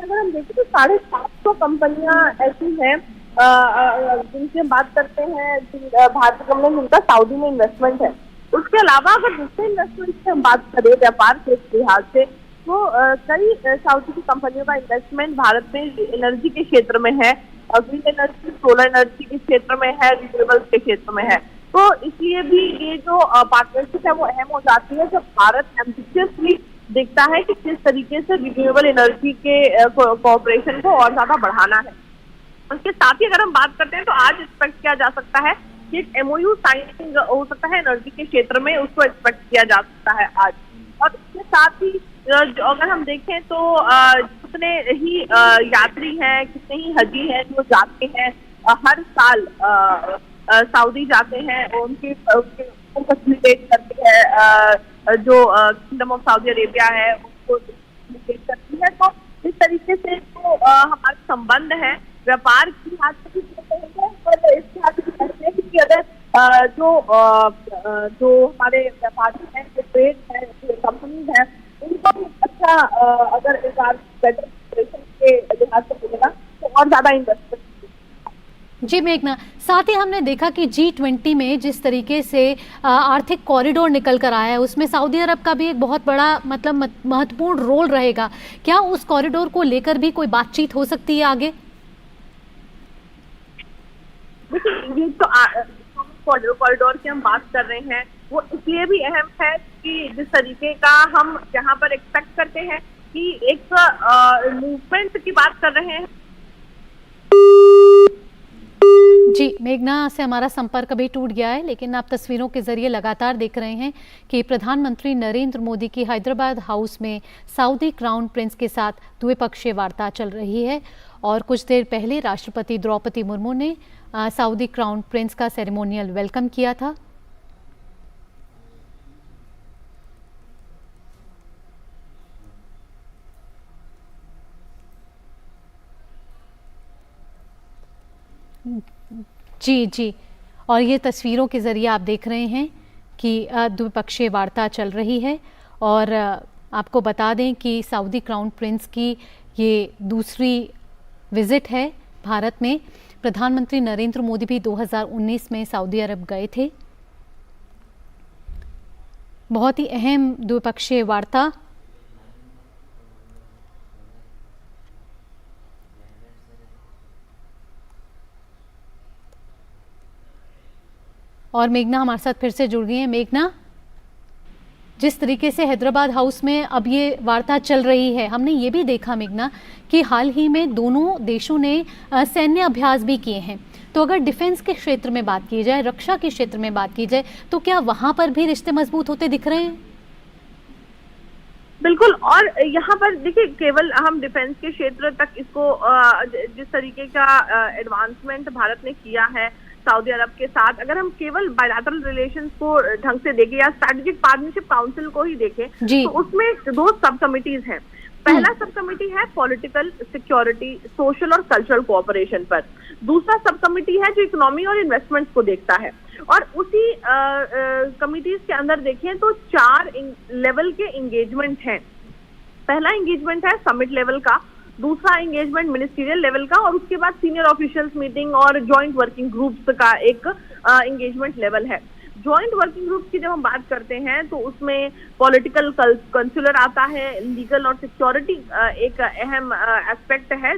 अगर हम देखें तो 750 कंपनियां ऐसी हैं जिनकी हम बात करते हैं, भारतीय कंपनी जिनका सऊदी में इन्वेस्टमेंट है। उसके अलावा अगर दूसरे इन्वेस्टमेंट की हम बात करें व्यापार के लिहाज से, तो कई सऊदी की कंपनियों का इन्वेस्टमेंट भारत में एनर्जी के क्षेत्र में है, ग्रीन एनर्जी, सोलर एनर्जी के क्षेत्र में है, रिन्यूएबल्स के क्षेत्र में है। तो इसलिए भी ये जो पार्टनरशिप है वो अहम हो जाती है जब भारत एम्बिशियसली देखता है कि किस तरीके से रिन्यूएबल एनर्जी के कोऑपरेशन को और ज्यादा बढ़ाना है। उसके साथ ही अगर हम बात करते हैं तो आज एक्सपेक्ट किया जा सकता है कि एक MOU साइनिंग हो सकता है एनर्जी के क्षेत्र में, उसको एक्सपेक्ट किया जा सकता है आज। और इसके साथ ही अगर हम देखें तो जितने ही यात्री हैं, कितने ही हजी हैं जो जाते हैं हर साल सऊदी जाते हैं, उनकी फैसिलिटेट करती है जो किंगडम ऑफ सऊदी अरेबिया है उनको फैसिलिटेट करती है। तो इस तरीके से जो हमारे संबंध है व्यापार की लिहाज से भी कहेंगे और इस लिहाज से कहते हैं कि अगर जो हमारे व्यापारी हैं, जो ट्रेड है, जो कंपनीज हैं, उनको भी अच्छा अगर एक बेटर के लिहाज से मिलेगा तो और ज्यादा इन्वेस्टमेंट। जी मेघना, साथ ही हमने देखा कि G20 में जिस तरीके से आर्थिक कॉरिडोर निकल कर आया है उसमें सऊदी अरब का भी एक बहुत बड़ा मतलब महत्वपूर्ण रोल रहेगा। क्या उस कॉरिडोर को लेकर भी कोई बातचीत हो सकती है आगे? ये तो कॉरिडोर की हम बात कर रहे हैं वो इसलिए भी अहम है कि जिस तरीके का हम यहाँ पर एक्सपेक्ट करते हैं कि एक मूवमेंट की बात कर रहे हैं। जी मेघना से हमारा संपर्क अभी टूट गया है, लेकिन आप तस्वीरों के जरिए लगातार देख रहे हैं कि प्रधानमंत्री नरेंद्र मोदी की हैदराबाद हाउस में सऊदी क्राउन प्रिंस के साथ द्विपक्षीय वार्ता चल रही है। और कुछ देर पहले राष्ट्रपति द्रौपदी मुर्मू ने सऊदी क्राउन प्रिंस का सेरेमोनियल वेलकम किया था। जी, और ये तस्वीरों के ज़रिए आप देख रहे हैं कि द्विपक्षीय वार्ता चल रही है। और आपको बता दें कि सऊदी क्राउन प्रिंस की ये दूसरी विज़िट है भारत में। प्रधानमंत्री नरेंद्र मोदी भी 2019 में सऊदी अरब गए थे। बहुत ही अहम द्विपक्षीय वार्ता। और मेघना हमारे साथ फिर से जुड़ गई हैं। मेघना, जिस तरीके से हैदराबाद हाउस में अब ये वार्ता चल रही है, हमने ये भी देखा मेघना कि हाल ही में दोनों देशों ने सैन्य अभ्यास भी किए हैं। तो अगर डिफेंस के क्षेत्र में बात की जाए, रक्षा के क्षेत्र में बात की जाए, तो क्या वहां पर भी रिश्ते मजबूत होते दिख रहे हैं? बिल्कुल। और यहाँ पर देखिए, केवल हम डिफेंस के क्षेत्र तक इसको जिस तरीके का एडवांसमेंट भारत ने किया है सऊदी अरब के साथ, अगर हम केवल बायलैटरल रिलेशंस को ढंग से देखें या स्ट्रैटेजिक पार्टनरशिप काउंसिल को ही देखें, तो उसमें 2 सब कमिटीज हैं। पहला सब कमिटी है पॉलिटिकल, सिक्योरिटी, सोशल और कल्चरल कोऑपरेशन पर। दूसरा सब कमिटी है जो इकोनॉमी और इन्वेस्टमेंट्स को देखता है। और उसी कमिटीज के अंदर देखें तो 4 लेवल के एंगेजमेंट हैं। पहला एंगेजमेंट है समिट लेवल का, दूसरा एंगेजमेंट मिनिस्ट्रियल लेवल का, और उसके बाद सीनियर ऑफिशियल्स मीटिंग और जॉइंट वर्किंग ग्रुप्स का एक एंगेजमेंट लेवल है। जॉइंट वर्किंग ग्रुप्स की जब हम बात करते हैं तो उसमें पॉलिटिकल कंसुलर आता है, लीगल और सिक्योरिटी एक अहम एस्पेक्ट है,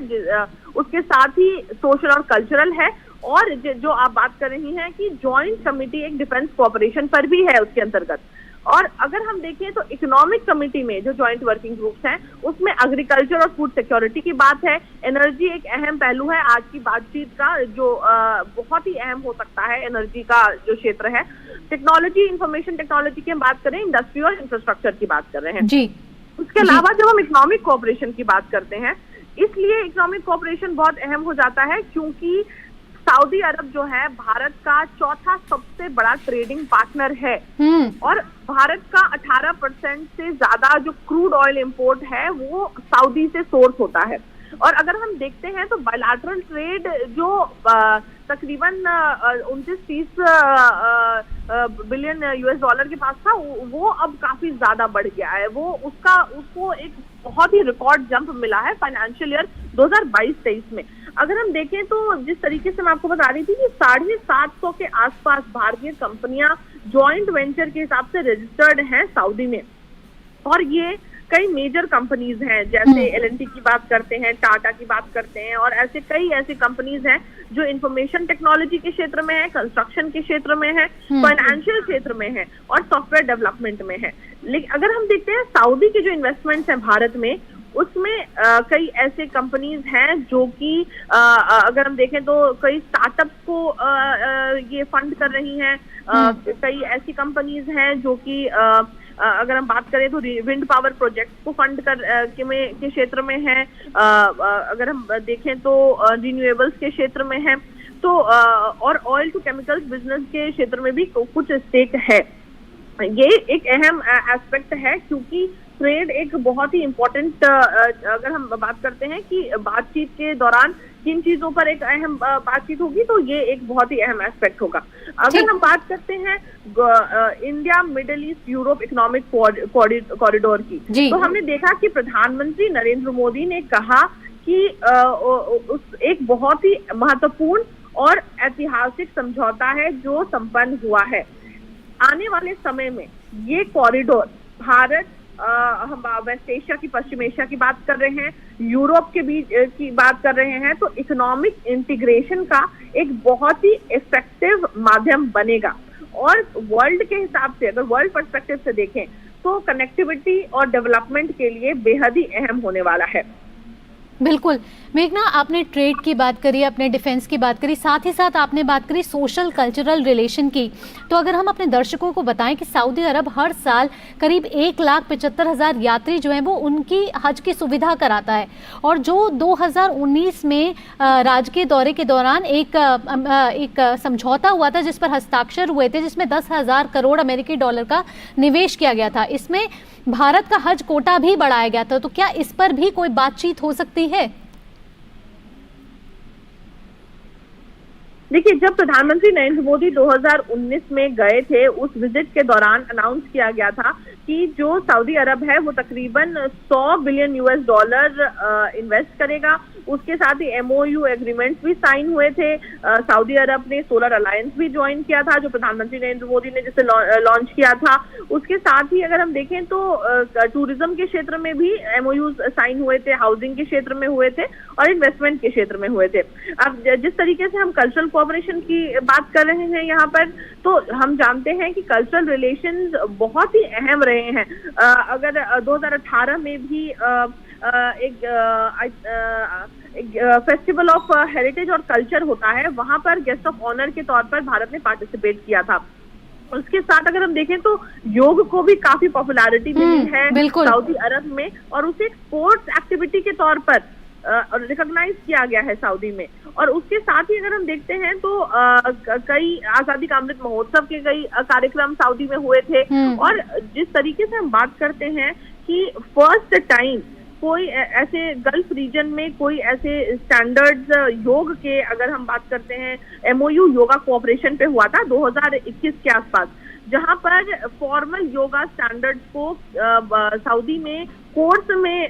उसके साथ ही सोशल और कल्चरल है। और जो आप बात कर रही हैं कि जॉइंट कमिटी एक डिफेंस कोऑपरेशन पर भी है उसके अंतर्गत। और अगर हम देखें तो इकोनॉमिक कमिटी में जो जॉइंट वर्किंग ग्रुप्स हैं उसमें एग्रीकल्चर और फूड सिक्योरिटी की बात है। एनर्जी एक अहम पहलू है आज की बातचीत का, जो बहुत ही अहम हो सकता है एनर्जी का जो क्षेत्र है। टेक्नोलॉजी, इंफॉर्मेशन टेक्नोलॉजी की हम बात करें, इंडस्ट्री और इंफ्रास्ट्रक्चर की बात कर रहे हैं जी। उसके अलावा जब हम इकोनॉमिक कोऑपरेशन की बात करते हैं, इसलिए इकोनॉमिक कोऑपरेशन बहुत अहम हो जाता है क्योंकि सऊदी अरब जो है भारत का 4था सबसे बड़ा ट्रेडिंग पार्टनर है। और भारत का 18% से ज्यादा जो क्रूड ऑयल इंपोर्ट है वो सऊदी से सोर्स होता है। और अगर हम देखते हैं तो बायलैटरल ट्रेड जो तकरीबन 29-30 बिलियन US डॉलर के पास था, वो अब काफी ज्यादा बढ़ गया है। उसको एक बहुत ही रिकॉर्ड जंप मिला है फाइनेंशियल ईयर 2022-23 में। अगर हम देखें तो जिस तरीके से मैं आपको बता रही थी कि 750 के आसपास भारतीय कंपनियां जॉइंट वेंचर के हिसाब से रजिस्टर्ड हैं सऊदी में। और ये कई मेजर कंपनीज हैं, जैसे L&T की बात करते हैं, टाटा की बात करते हैं, और ऐसे कई ऐसी कंपनीज हैं जो इंफॉर्मेशन टेक्नोलॉजी के क्षेत्र में है, कंस्ट्रक्शन के क्षेत्र में है, फाइनेंशियल क्षेत्र में है और सॉफ्टवेयर डेवलपमेंट में है। लेकिन अगर हम देखते हैं सऊदी के जो इन्वेस्टमेंट्स हैं भारत में, उसमें कई ऐसे कंपनीज हैं जो कि अगर हम देखें तो कई स्टार्टअप्स को ये फंड कर रही हैं। कई ऐसी कंपनीज हैं जो कि अगर हम बात करें तो विंड पावर प्रोजेक्ट्स को फंड के क्षेत्र में है। अगर हम देखें तो रिन्यूएबल्स के क्षेत्र में है, तो और ऑयल टू केमिकल्स बिजनेस के क्षेत्र में भी कुछ स्टेक है। ये एक अहम एस्पेक्ट है क्योंकि ट्रेड एक बहुत ही इम्पोर्टेंट, अगर हम बात करते हैं कि बातचीत के दौरान किन चीजों पर एक अहम बातचीत होगी, तो ये एक बहुत ही अहम एस्पेक्ट होगा। अगर हम बात करते हैं India middle east Europe economic corridor की, तो हमने देखा कि प्रधानमंत्री नरेंद्र मोदी ने कहा कि एक बहुत ही महत्वपूर्ण और ऐतिहासिक समझौता है जो संपन्न हुआ है। आने वाले समय में ये कॉरिडोर भारत, हम वेस्ट एशिया की, पश्चिम एशिया की बात कर रहे हैं, यूरोप के बीच की बात कर रहे हैं, तो इकोनॉमिक इंटीग्रेशन का एक बहुत ही इफेक्टिव माध्यम बनेगा। और वर्ल्ड के हिसाब से, अगर वर्ल्ड पर्सपेक्टिव से देखें तो कनेक्टिविटी और डेवलपमेंट के लिए बेहद ही अहम होने वाला है। बिल्कुल मेघना, आपने ट्रेड की बात करी, अपने डिफेंस की बात करी, साथ ही साथ आपने बात करी सोशल कल्चरल रिलेशन की। तो अगर हम अपने दर्शकों को बताएं कि सऊदी अरब हर साल करीब 1,75,000 यात्री जो हैं वो उनकी हज की सुविधा कराता है, और जो 2019 में राजकीय दौरे के दौरान एक समझौता हुआ था जिस पर हस्ताक्षर हुए थे, जिसमें 10,000 करोड़ अमेरिकी डॉलर का निवेश किया गया था। इसमें भारत का हज कोटा भी बढ़ाया गया था, तो क्या इस पर भी कोई बातचीत हो सकती है? देखिए, जब प्रधानमंत्री नरेंद्र मोदी 2019 में गए थे, उस विजिट के दौरान अनाउंस किया गया था कि जो सऊदी अरब है वो तकरीबन $100 बिलियन इन्वेस्ट करेगा। उसके साथ ही MOU एग्रीमेंट्स भी साइन हुए थे। सऊदी अरब ने सोलर अलायंस भी ज्वाइन किया था, जो प्रधानमंत्री नरेंद्र मोदी ने जिसे लॉन्च किया था। उसके साथ ही अगर हम देखें तो टूरिज्म के क्षेत्र में भी MOUs साइन हुए थे, हाउसिंग के क्षेत्र में हुए थे और इन्वेस्टमेंट के क्षेत्र में हुए थे। अब जिस तरीके से हम कल्चरल कोऑपरेशन की बात कर रहे हैं यहाँ पर, तो हम जानते हैं कि कल्चरल रिलेशंस बहुत ही अहम रहे हैं। अगर 2018 में भी एक फेस्टिवल ऑफ हेरिटेज और कल्चर होता है, वहां पर गेस्ट ऑफ ऑनर के तौर पर भारत ने पार्टिसिपेट किया था। उसके साथ अगर हम देखें तो योग को भी काफी पॉपुलैरिटी मिली है सऊदी अरब में, और उसे एक स्पोर्ट्स एक्टिविटी के तौर पर रिकॉग्नाइज किया गया है सऊदी में। और उसके साथ ही अगर हम देखते हैं तो कई आजादी का अमृत महोत्सव के कई कार्यक्रम सऊदी में हुए थे। और जिस तरीके से हम बात करते हैं कि फर्स्ट टाइम कोई ऐसे गल्फ रीजन में कोई ऐसे स्टैंडर्ड्स योग के, अगर हम बात करते हैं, MOU योगा कोऑपरेशन पे हुआ था 2021 के आसपास, जहां पर फॉर्मल योगा स्टैंडर्ड्स को सऊदी में कोर्स में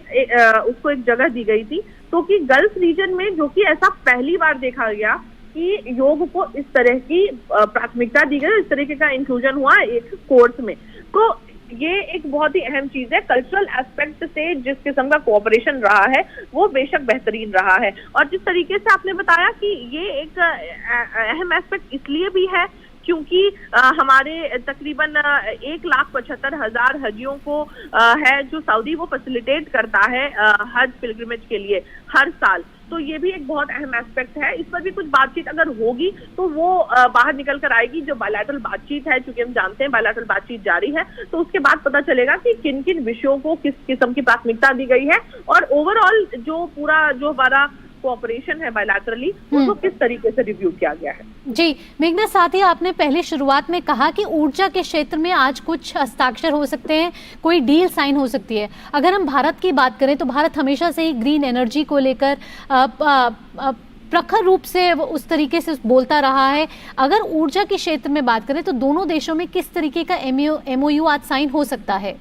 उसको एक जगह दी गई थी, तो कि गल्फ रीजन में, जो कि ऐसा पहली बार देखा गया कि योग को इस तरह की प्राथमिकता दी गई, इस तरीके का इंक्लूजन हुआ एक कोर्स में। तो ये एक बहुत ही अहम चीज है। कल्चरल एस्पेक्ट से जिस किस्म का कोऑपरेशन रहा है वो बेशक बेहतरीन रहा है। और जिस तरीके से आपने बताया कि ये एक अहम एस्पेक्ट इसलिए भी है क्योंकि हमारे तकरीबन 1,75,000 हजियों को है जो सऊदी वो फैसिलिटेट करता है हज पिलग्रिमेज के लिए हर साल। तो ये भी एक बहुत अहम एस्पेक्ट है। इस पर भी कुछ बातचीत अगर होगी तो वो बाहर निकल कर आएगी। जो बायलैटरल बातचीत है, चूंकि हम जानते हैं बायलैटरल बातचीत जारी है, तो उसके बाद पता चलेगा कि किन किन विषयों को किस किस्म की प्राथमिकता दी गई है और ओवरऑल जो पूरा जो हमारा कोऑपरेशन है बायलैटरली उसको किस तरीके से रिव्यू किया गया है। जी मेघना, साथ ही आपने पहले शुरुआत में कहा कि ऊर्जा के क्षेत्र में आज कुछ हस्ताक्षर हो सकते हैं, कोई डील साइन हो सकती है। अगर हम भारत की बात करें तो भारत हमेशा से ही ग्रीन एनर्जी को लेकर प्रखर रूप से उस तरीके से बोलता रहा है। अगर ऊर्जा के क्षेत्र में बात करें तो दोनों देशों में किस तरीके का MOU आज साइन हो सकता है?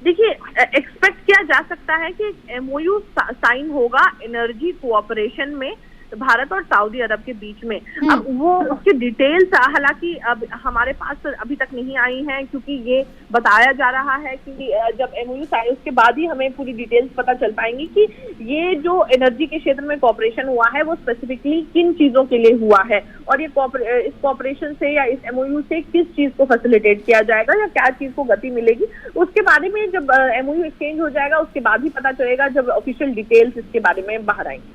देखिए, एक्सपेक्ट किया जा सकता है कि MOU साइन होगा एनर्जी कोऑपरेशन में भारत और सऊदी अरब के बीच में। अब वो उसकी डिटेल्स हालांकि अब हमारे पास अभी तक नहीं आई हैं, क्योंकि ये बताया जा रहा है कि जब MOU साइन उसके बाद ही हमें पूरी डिटेल्स पता चल पाएंगी कि ये जो एनर्जी के क्षेत्र में कोऑपरेशन हुआ है वो स्पेसिफिकली किन चीजों के लिए हुआ है और ये इस कोऑपरेशन से या इस MOU से किस चीज को फैसिलिटेट किया जाएगा या क्या चीज को गति मिलेगी। उसके बारे में जब MOU एक्सचेंज हो जाएगा उसके बाद ही पता चलेगा, जब ऑफिशियल डिटेल्स इसके बारे में बाहर आएंगी।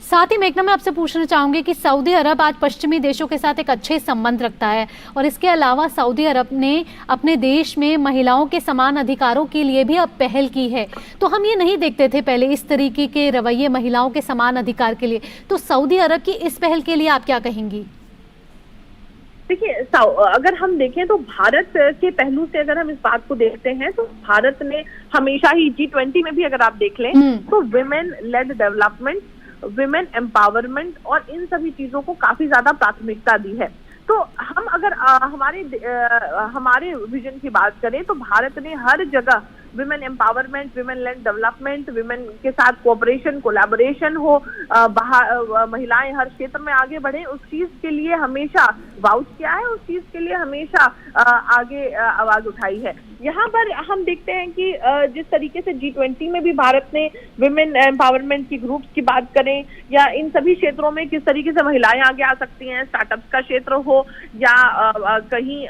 साथ ही मेघना, मैं आपसे पूछना चाहूंगी कि सऊदी अरब आज पश्चिमी देशों के साथ एक अच्छे संबंध रखता है और इसके अलावा सऊदी अरब ने अपने देश में महिलाओं के समान अधिकारों के लिए भी अब पहल की है। तो हम ये नहीं देखते थे पहले इस तरीके के रवैये महिलाओं के समान अधिकार के लिए। तो सऊदी अरब की इस पहल के लिए आप क्या कहेंगी? देखिए, अगर हम देखें तो भारत के पहलू से अगर हम इस बात को देखते हैं तो भारत ने हमेशा ही G20 में भी अगर आप देख लें तो women lead development, women empowerment और इन सभी चीजों को काफी ज्यादा प्राथमिकता दी है। तो हम अगर हमारे विजन की बात करें तो भारत ने हर जगह women empowerment, women lead development, women के साथ कोऑपरेशन, कोलैबोरेशन हो, महिलाएं हर क्षेत्र में आगे बढ़े, उस चीज के लिए हमेशा वाउच किया है, उस चीज के लिए हमेशा आगे आवाज उठाई है। यहाँ पर हम देखते हैं कि जिस तरीके से G20 में भी भारत ने विमेन एम्पावरमेंट की ग्रुप्स की बात करें या इन सभी क्षेत्रों में किस तरीके से महिलाएं आगे आ सकती हैं, स्टार्टअप्स का क्षेत्र हो या कहीं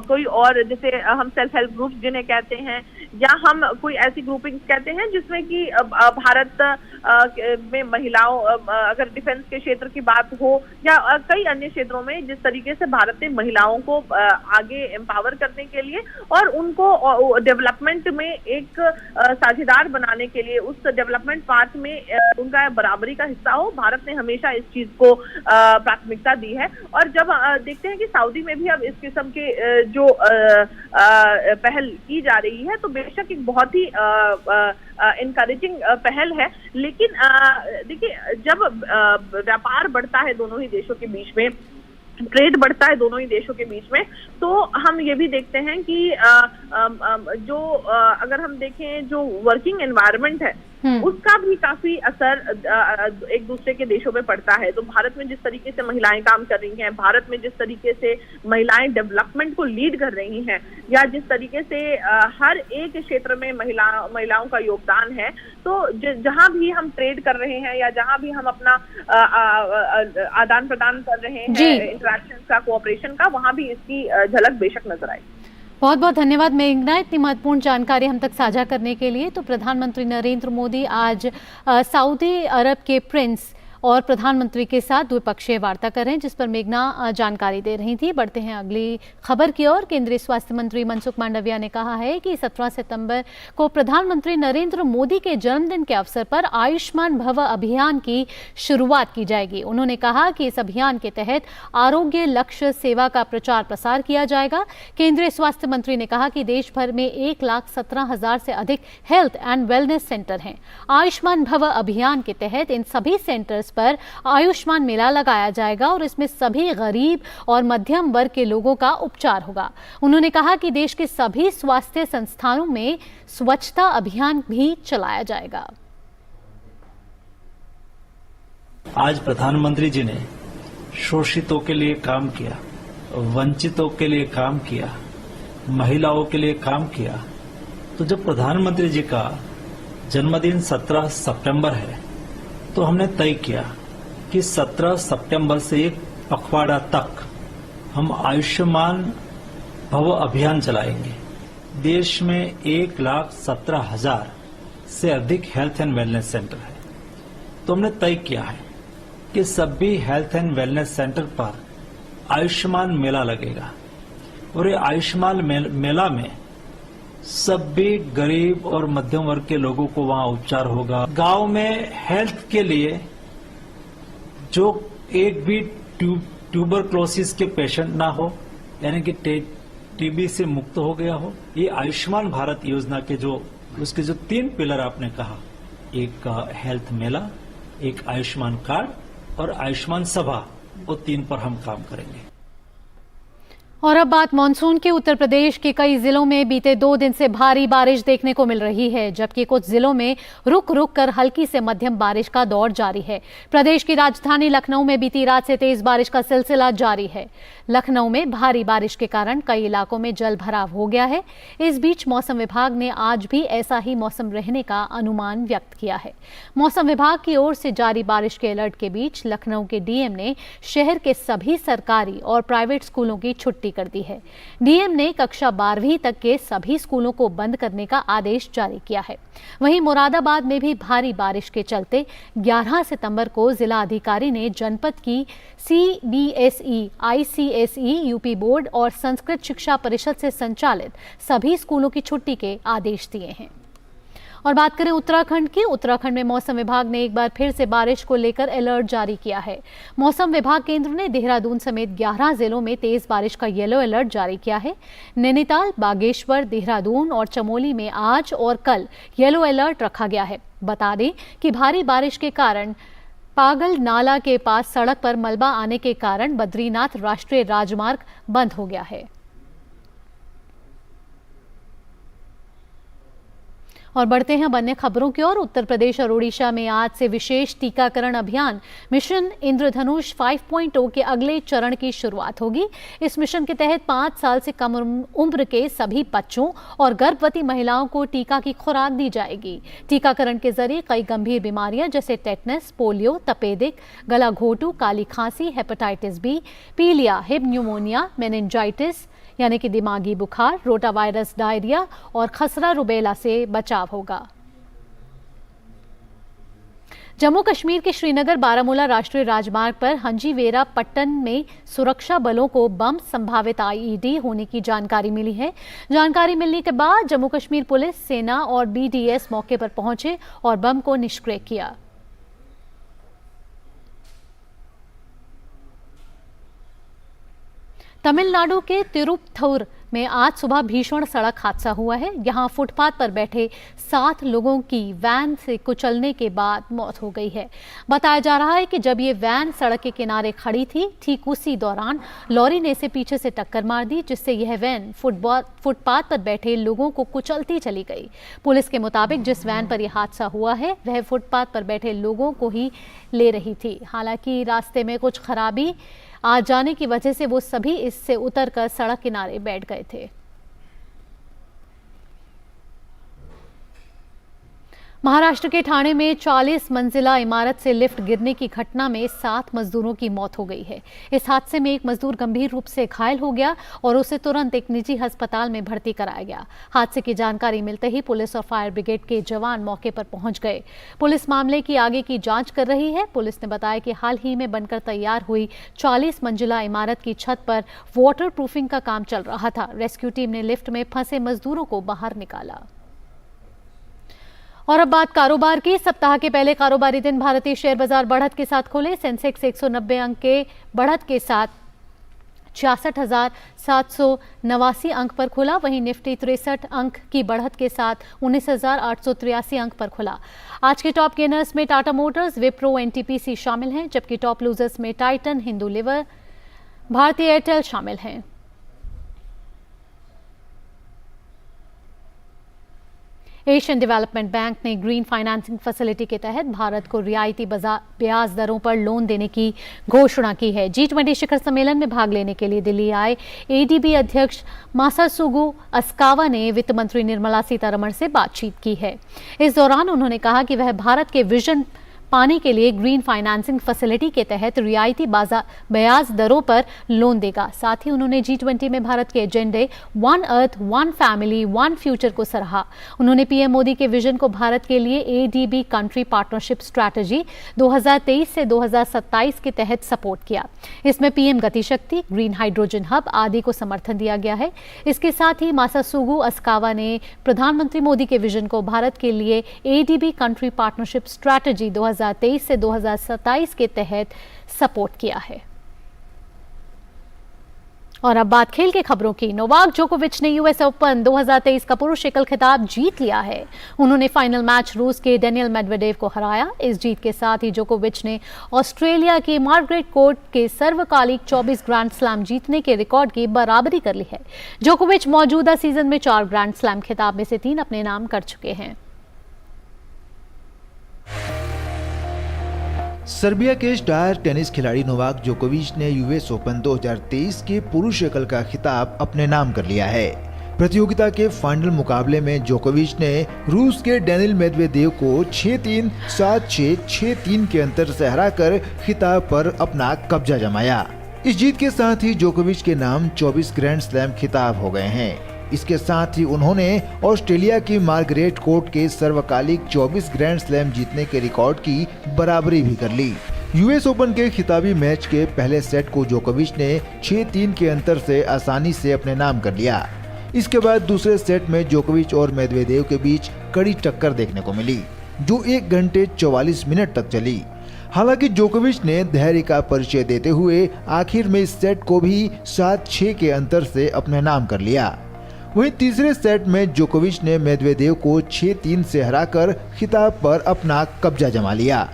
कोई और, जैसे हम सेल्फ हेल्प ग्रुप्स जिन्हें कहते हैं, या हम कोई ऐसी ग्रुपिंग्स कहते हैं जिसमें कि भारत में महिलाओं, अगर डिफेंस के क्षेत्र की बात हो या कई अन्य क्षेत्रों में, जिस तरीके से भारत ने महिलाओं को आगे एम्पावर करने के लिए और उनको डेवलपमेंट में एक साझेदार बनाने के लिए, उस डेवलपमेंट पार्ट में उनका बराबरी का हिस्सा हो, भारत ने हमेशा इस चीज को प्राथमिकता दी है। और जब देखते हैं कि सऊदी में भी अब इस किस्म के जो पहल की जा रही है, तो बेशक एक बहुत ही इनकरेजिंग पहल है, लेकिन देखिए जब व्यापार बढ़ता है दोनों ही देशों के बीच में, ट्रेड बढ़ता है दोनों ही देशों के बीच में, तो हम ये भी देखते हैं कि जो अगर हम देखें जो वर्किंग एनवायरनमेंट है उसका भी काफी असर एक दूसरे के देशों में पड़ता है। तो भारत में जिस तरीके से महिलाएं काम कर रही हैं, भारत में जिस तरीके से महिलाएं डेवलपमेंट को लीड कर रही हैं, या जिस तरीके से हर एक क्षेत्र में महिलाओं का योगदान है, तो जहां भी हम ट्रेड कर रहे हैं या जहां भी हम अपना आदान प्रदान कर रहे हैं, इंटरेक्शन का, कोऑपरेशन का, वहां भी इसकी झलक बेशक नजर आई। बहुत बहुत धन्यवाद मेघना, इतनी महत्वपूर्ण जानकारी हम तक साझा करने के लिए। तो प्रधानमंत्री नरेंद्र मोदी आज सऊदी अरब के प्रिंस और प्रधानमंत्री के साथ द्विपक्षीय वार्ता कर रहे हैं, जिस पर मेघना जानकारी दे रही थी। बढ़ते हैं अगली खबर की ओर। केंद्रीय स्वास्थ्य मंत्री मनसुख मांडविया ने कहा है कि 17 सितंबर को प्रधानमंत्री नरेंद्र मोदी के जन्मदिन के अवसर पर आयुष्मान भव अभियान की शुरुआत की जाएगी। उन्होंने कहा कि इस अभियान के तहत आरोग्य लक्ष्य सेवा का प्रचार प्रसार किया जाएगा। केंद्रीय स्वास्थ्य मंत्री ने कहा कि देश भर में 1,17,000 से अधिक हेल्थ एंड वेलनेस सेंटर हैं। आयुष्मान भव अभियान के तहत इन सभी सेंटर्स पर आयुष्मान मेला लगाया जाएगा और इसमें सभी गरीब और मध्यम वर्ग के लोगों का उपचार होगा। उन्होंने कहा कि देश के सभी स्वास्थ्य संस्थानों में स्वच्छता अभियान भी चलाया जाएगा। आज प्रधानमंत्री जी ने शोषितों के लिए काम किया, वंचितों के लिए काम किया, महिलाओं के लिए काम किया। तो जब प्रधानमंत्री जी का जन्मदिन 17 सितंबर है, तो हमने तय किया कि 17 सितंबर से एक पखवाड़ा तक हम आयुष्मान भव अभियान चलाएंगे। देश में 1,17,000 से अधिक हेल्थ एंड वेलनेस सेंटर है। तो हमने तय किया है कि सभी हेल्थ एंड वेलनेस सेंटर पर आयुष्मान मेला लगेगा और ये आयुष्मान मेला में सभी गरीब और मध्यम वर्ग के लोगों को वहां उपचार होगा। गांव में हेल्थ के लिए जो एक भी ट्यूबरक्लोसिस के पेशेंट ना हो, यानी कि टीबी से मुक्त हो गया हो, ये आयुष्मान भारत योजना के उसके जो 3 पिलर आपने कहा, एक हेल्थ मेला, एक आयुष्मान कार्ड और आयुष्मान सभा, वो 3 पर हम काम करेंगे। और अब बात मानसून की। उत्तर प्रदेश के कई जिलों में बीते 2 दिन से भारी बारिश देखने को मिल रही है, जबकि कुछ जिलों में रुक रुक कर हल्की से मध्यम बारिश का दौर जारी है। प्रदेश की राजधानी लखनऊ में बीती रात से तेज बारिश का सिलसिला जारी है। लखनऊ में भारी बारिश के कारण कई इलाकों में जल भराव हो गया है। इस बीच मौसम विभाग ने आज भी ऐसा ही मौसम रहने का अनुमान व्यक्त किया है। मौसम विभाग की ओर से जारी बारिश के अलर्ट के बीच लखनऊ के डीएम ने शहर के सभी सरकारी और प्राइवेट स्कूलों की छुट्टी कर दी है। डीएम ने कक्षा 12वीं तक के सभी स्कूलों को बंद करने का आदेश जारी किया है। वहीं मुरादाबाद में भी भारी बारिश के चलते 11 सितंबर को जिला अधिकारी ने जनपद की CBSE, ICSE, यूपी बोर्ड और संस्कृत शिक्षा परिषद से संचालित सभी स्कूलों की छुट्टी के आदेश दिए हैं। और बात करें उत्तराखंड की। उत्तराखंड में मौसम विभाग ने एक बार फिर से बारिश को लेकर अलर्ट जारी किया है। मौसम विभाग केंद्र ने देहरादून समेत 11 जिलों में तेज बारिश का येलो अलर्ट जारी किया है। नैनीताल, बागेश्वर, देहरादून और चमोली में आज और कल येलो अलर्ट रखा गया है। बता दें कि भारी बारिश के कारण पागल नाला के पास सड़क पर मलबा आने के कारण बद्रीनाथ राष्ट्रीय राजमार्ग बंद हो गया है। और बढ़ते हैं अन्य खबरों की ओर। उत्तर प्रदेश और उड़ीसा में आज से विशेष टीकाकरण अभियान मिशन इंद्रधनुष 5.0 के अगले चरण की शुरुआत होगी। इस मिशन के तहत 5 साल से कम उम्र के सभी बच्चों और गर्भवती महिलाओं को टीका की खुराक दी जाएगी। टीकाकरण के जरिए कई गंभीर बीमारियां जैसे टेटनस, पोलियो, तपेदिक, गला घोटू, काली खांसी, हेपेटाइटिस बी, पीलिया, हिप न्यूमोनिया, मेनिंजाइटिस यानी कि दिमागी बुखार, रोटावायरस, डायरिया और खसरा रुबेला से बचाव होगा। जम्मू कश्मीर के श्रीनगर बारामूला राष्ट्रीय राजमार्ग पर हंजीवेरा पट्टन में सुरक्षा बलों को बम संभावित आईईडी होने की जानकारी मिली है। जानकारी मिलने के बाद जम्मू कश्मीर पुलिस, सेना और बीडीएस मौके पर पहुंचे और बम को निष्क्रिय किया। तमिलनाडु के तिरुपथुर में आज सुबह भीषण सड़क हादसा हुआ है। यहां फुटपाथ पर बैठे 7 लोगों की वैन से कुचलने के बाद मौत हो गई है। बताया जा रहा है कि जब ये वैन सड़क के किनारे खड़ी थी, ठीक उसी दौरान लॉरी ने इसे पीछे से टक्कर मार दी, जिससे यह वैन फुटपाथ पर बैठे लोगों को कुचलती चली गई। पुलिस के मुताबिक जिस वैन पर यह हादसा हुआ है वह फुटपाथ पर बैठे लोगों को ही ले रही थी। हालांकि रास्ते में कुछ खराबी आ जाने की वजह से वो सभी इससे उतरकर सड़क किनारे बैठ गए थे। महाराष्ट्र के ठाणे में 40 मंजिला इमारत से लिफ्ट गिरने की घटना में 7 मजदूरों की मौत हो गई है। इस हादसे में एक मजदूर गंभीर रूप से घायल हो गया और उसे तुरंत एक निजी अस्पताल में भर्ती कराया गया। हादसे की जानकारी मिलते ही पुलिस और फायर ब्रिगेड के जवान मौके पर पहुंच गए। पुलिस मामले की आगे की जांच कर रही है। पुलिस ने बताया कि हाल ही में बनकर तैयार हुई 40 मंजिला इमारत की छत पर वाटर प्रूफिंग का काम चल रहा था। रेस्क्यू टीम ने लिफ्ट में फंसे मजदूरों को बाहर निकाला। और अब बात कारोबार की। सप्ताह के पहले कारोबारी दिन भारतीय शेयर बाजार बढ़त के साथ खुले। सेंसेक्स 190 अंक के बढ़त के साथ 66,789 अंक पर खुला। वहीं निफ्टी 63 अंक की बढ़त के साथ 19,883 अंक पर खुला। आज के टॉप गेनर्स में टाटा मोटर्स, विप्रो, एनटीपीसी शामिल हैं, जबकि टॉप लूजर्स में टाइटन, हिंदू लिवर, भारतीय एयरटेल शामिल हैं। एशियन डेवलपमेंट बैंक ने ग्रीन फाइनेंसिंग फैसिलिटी के तहत भारत को रियायती ब्याज दरों पर लोन देने की घोषणा की है। G20 शिखर सम्मेलन में भाग लेने के लिए दिल्ली आए एडीबी अध्यक्ष मासासुगु अस्कावा ने वित्त मंत्री निर्मला सीतारमण से बातचीत की है। इस दौरान उन्होंने कहा कि वह भारत के विजन पाने के लिए ग्रीन फाइनेंसिंग फैसिलिटी के तहत रियायती ब्याज दरों पर लोन देगा। साथ ही उन्होंने G20 में भारत के एजेंडे one earth, one family, one future को सराहा। उन्होंने पीएम मोदी के विजन को भारत के लिए एडीबी कंट्री पार्टनरशिप स्ट्रैटेजी 2023 से 2027 के तहत सपोर्ट किया। इसमें पीएम गति शक्ति, ग्रीन हाइड्रोजन हब आदि को समर्थन दिया गया है। इसके साथ ही मासासुगु अस्कावा ने प्रधानमंत्री मोदी के विजन को भारत के लिए एडीबी कंट्री पार्टनरशिप स्ट्रैटेजी 2023 से 2027 के तहत सपोर्ट किया है। और अब बात खेल की खबरों की। नोवाक जोकोविच ने यूएस ओपन 2023 का पुरुष एकल खिताब जीत लिया है। उन्होंने फाइनल मैच रूस के डेनियल मेडवेडेव को हराया। इस जीत के साथ ही जोकोविच ने ऑस्ट्रेलिया के मार्गरेट कोर्ट के सर्वकालिक 24 ग्रैंड स्लैम जीतने के रिकॉर्ड की बराबरी कर ली है। जोकोविच मौजूदा सीजन में 4 ग्रैंड स्लैम खिताब में से 3 अपने नाम कर चुके हैं। सर्बिया के स्टार टेनिस खिलाड़ी नोवाक जोकोविच ने यूएस ओपन 2023 के पुरुष एकल का खिताब अपने नाम कर लिया है। प्रतियोगिता के फाइनल मुकाबले में जोकोविच ने रूस के डेनियल मेदवेदेव को 6-3, 7-6, 6-3 के अंतर से हराकर खिताब पर अपना कब्जा जमाया। इस जीत के साथ ही जोकोविच के नाम 24 ग्रैंड स्लैम खिताब हो गए हैं। इसके साथ ही उन्होंने ऑस्ट्रेलिया की मार्गरेट कोर्ट के सर्वकालिक 24 ग्रैंड स्लैम जीतने के रिकॉर्ड की बराबरी भी कर ली। यूएस ओपन के खिताबी मैच के पहले सेट को जोकोविच ने 6-3 के अंतर से आसानी से अपने नाम कर लिया। इसके बाद दूसरे सेट में जोकोविच और मेदवेदेव के बीच कड़ी टक्कर देखने को मिली, जो 1 घंटे 44 मिनट तक चली। हालांकि जोकोविच ने धैर्य का परिचय देते हुए आखिर में इस सेट को भी 7-6 के अंतर से अपने नाम कर लिया। वहीं तीसरे सेट में जोकोविच ने मेदवेदेव को 6-3 से हराकर खिताब पर अपना कब्जा जमा लिया।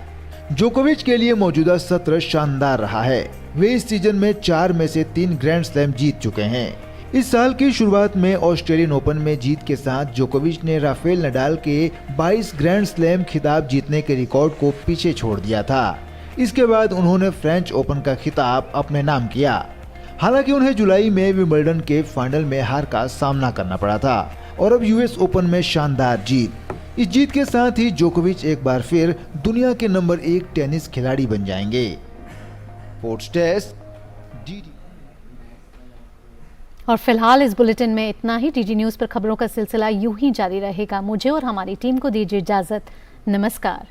जोकोविच के लिए मौजूदा सत्र शानदार रहा है। वे इस सीजन में 4 में से 3 ग्रैंड स्लैम जीत चुके हैं। इस साल की शुरुआत में ऑस्ट्रेलियन ओपन में जीत के साथ जोकोविच ने राफेल नडाल के 22 ग्रैंड स्लैम खिताब जीतने के रिकॉर्ड को पीछे छोड़ दिया था। इसके बाद उन्होंने फ्रेंच ओपन का खिताब अपने नाम किया। हालांकि उन्हें जुलाई में विंबलडन के फाइनल में हार का सामना करना पड़ा था और अब यूएस ओपन में शानदार जीत। इस जीत के साथ ही जोकोविच एक बार फिर दुनिया के नंबर 1 टेनिस खिलाड़ी बन जाएंगे। Sports desk DD. और फिलहाल इस बुलेटिन में इतना ही। डीडी न्यूज़ पर खबरों का सिलसिला यूं ही जारी रहेगा। मुझे और हमारी टीम को दीजिए इजाजत। नमस्कार।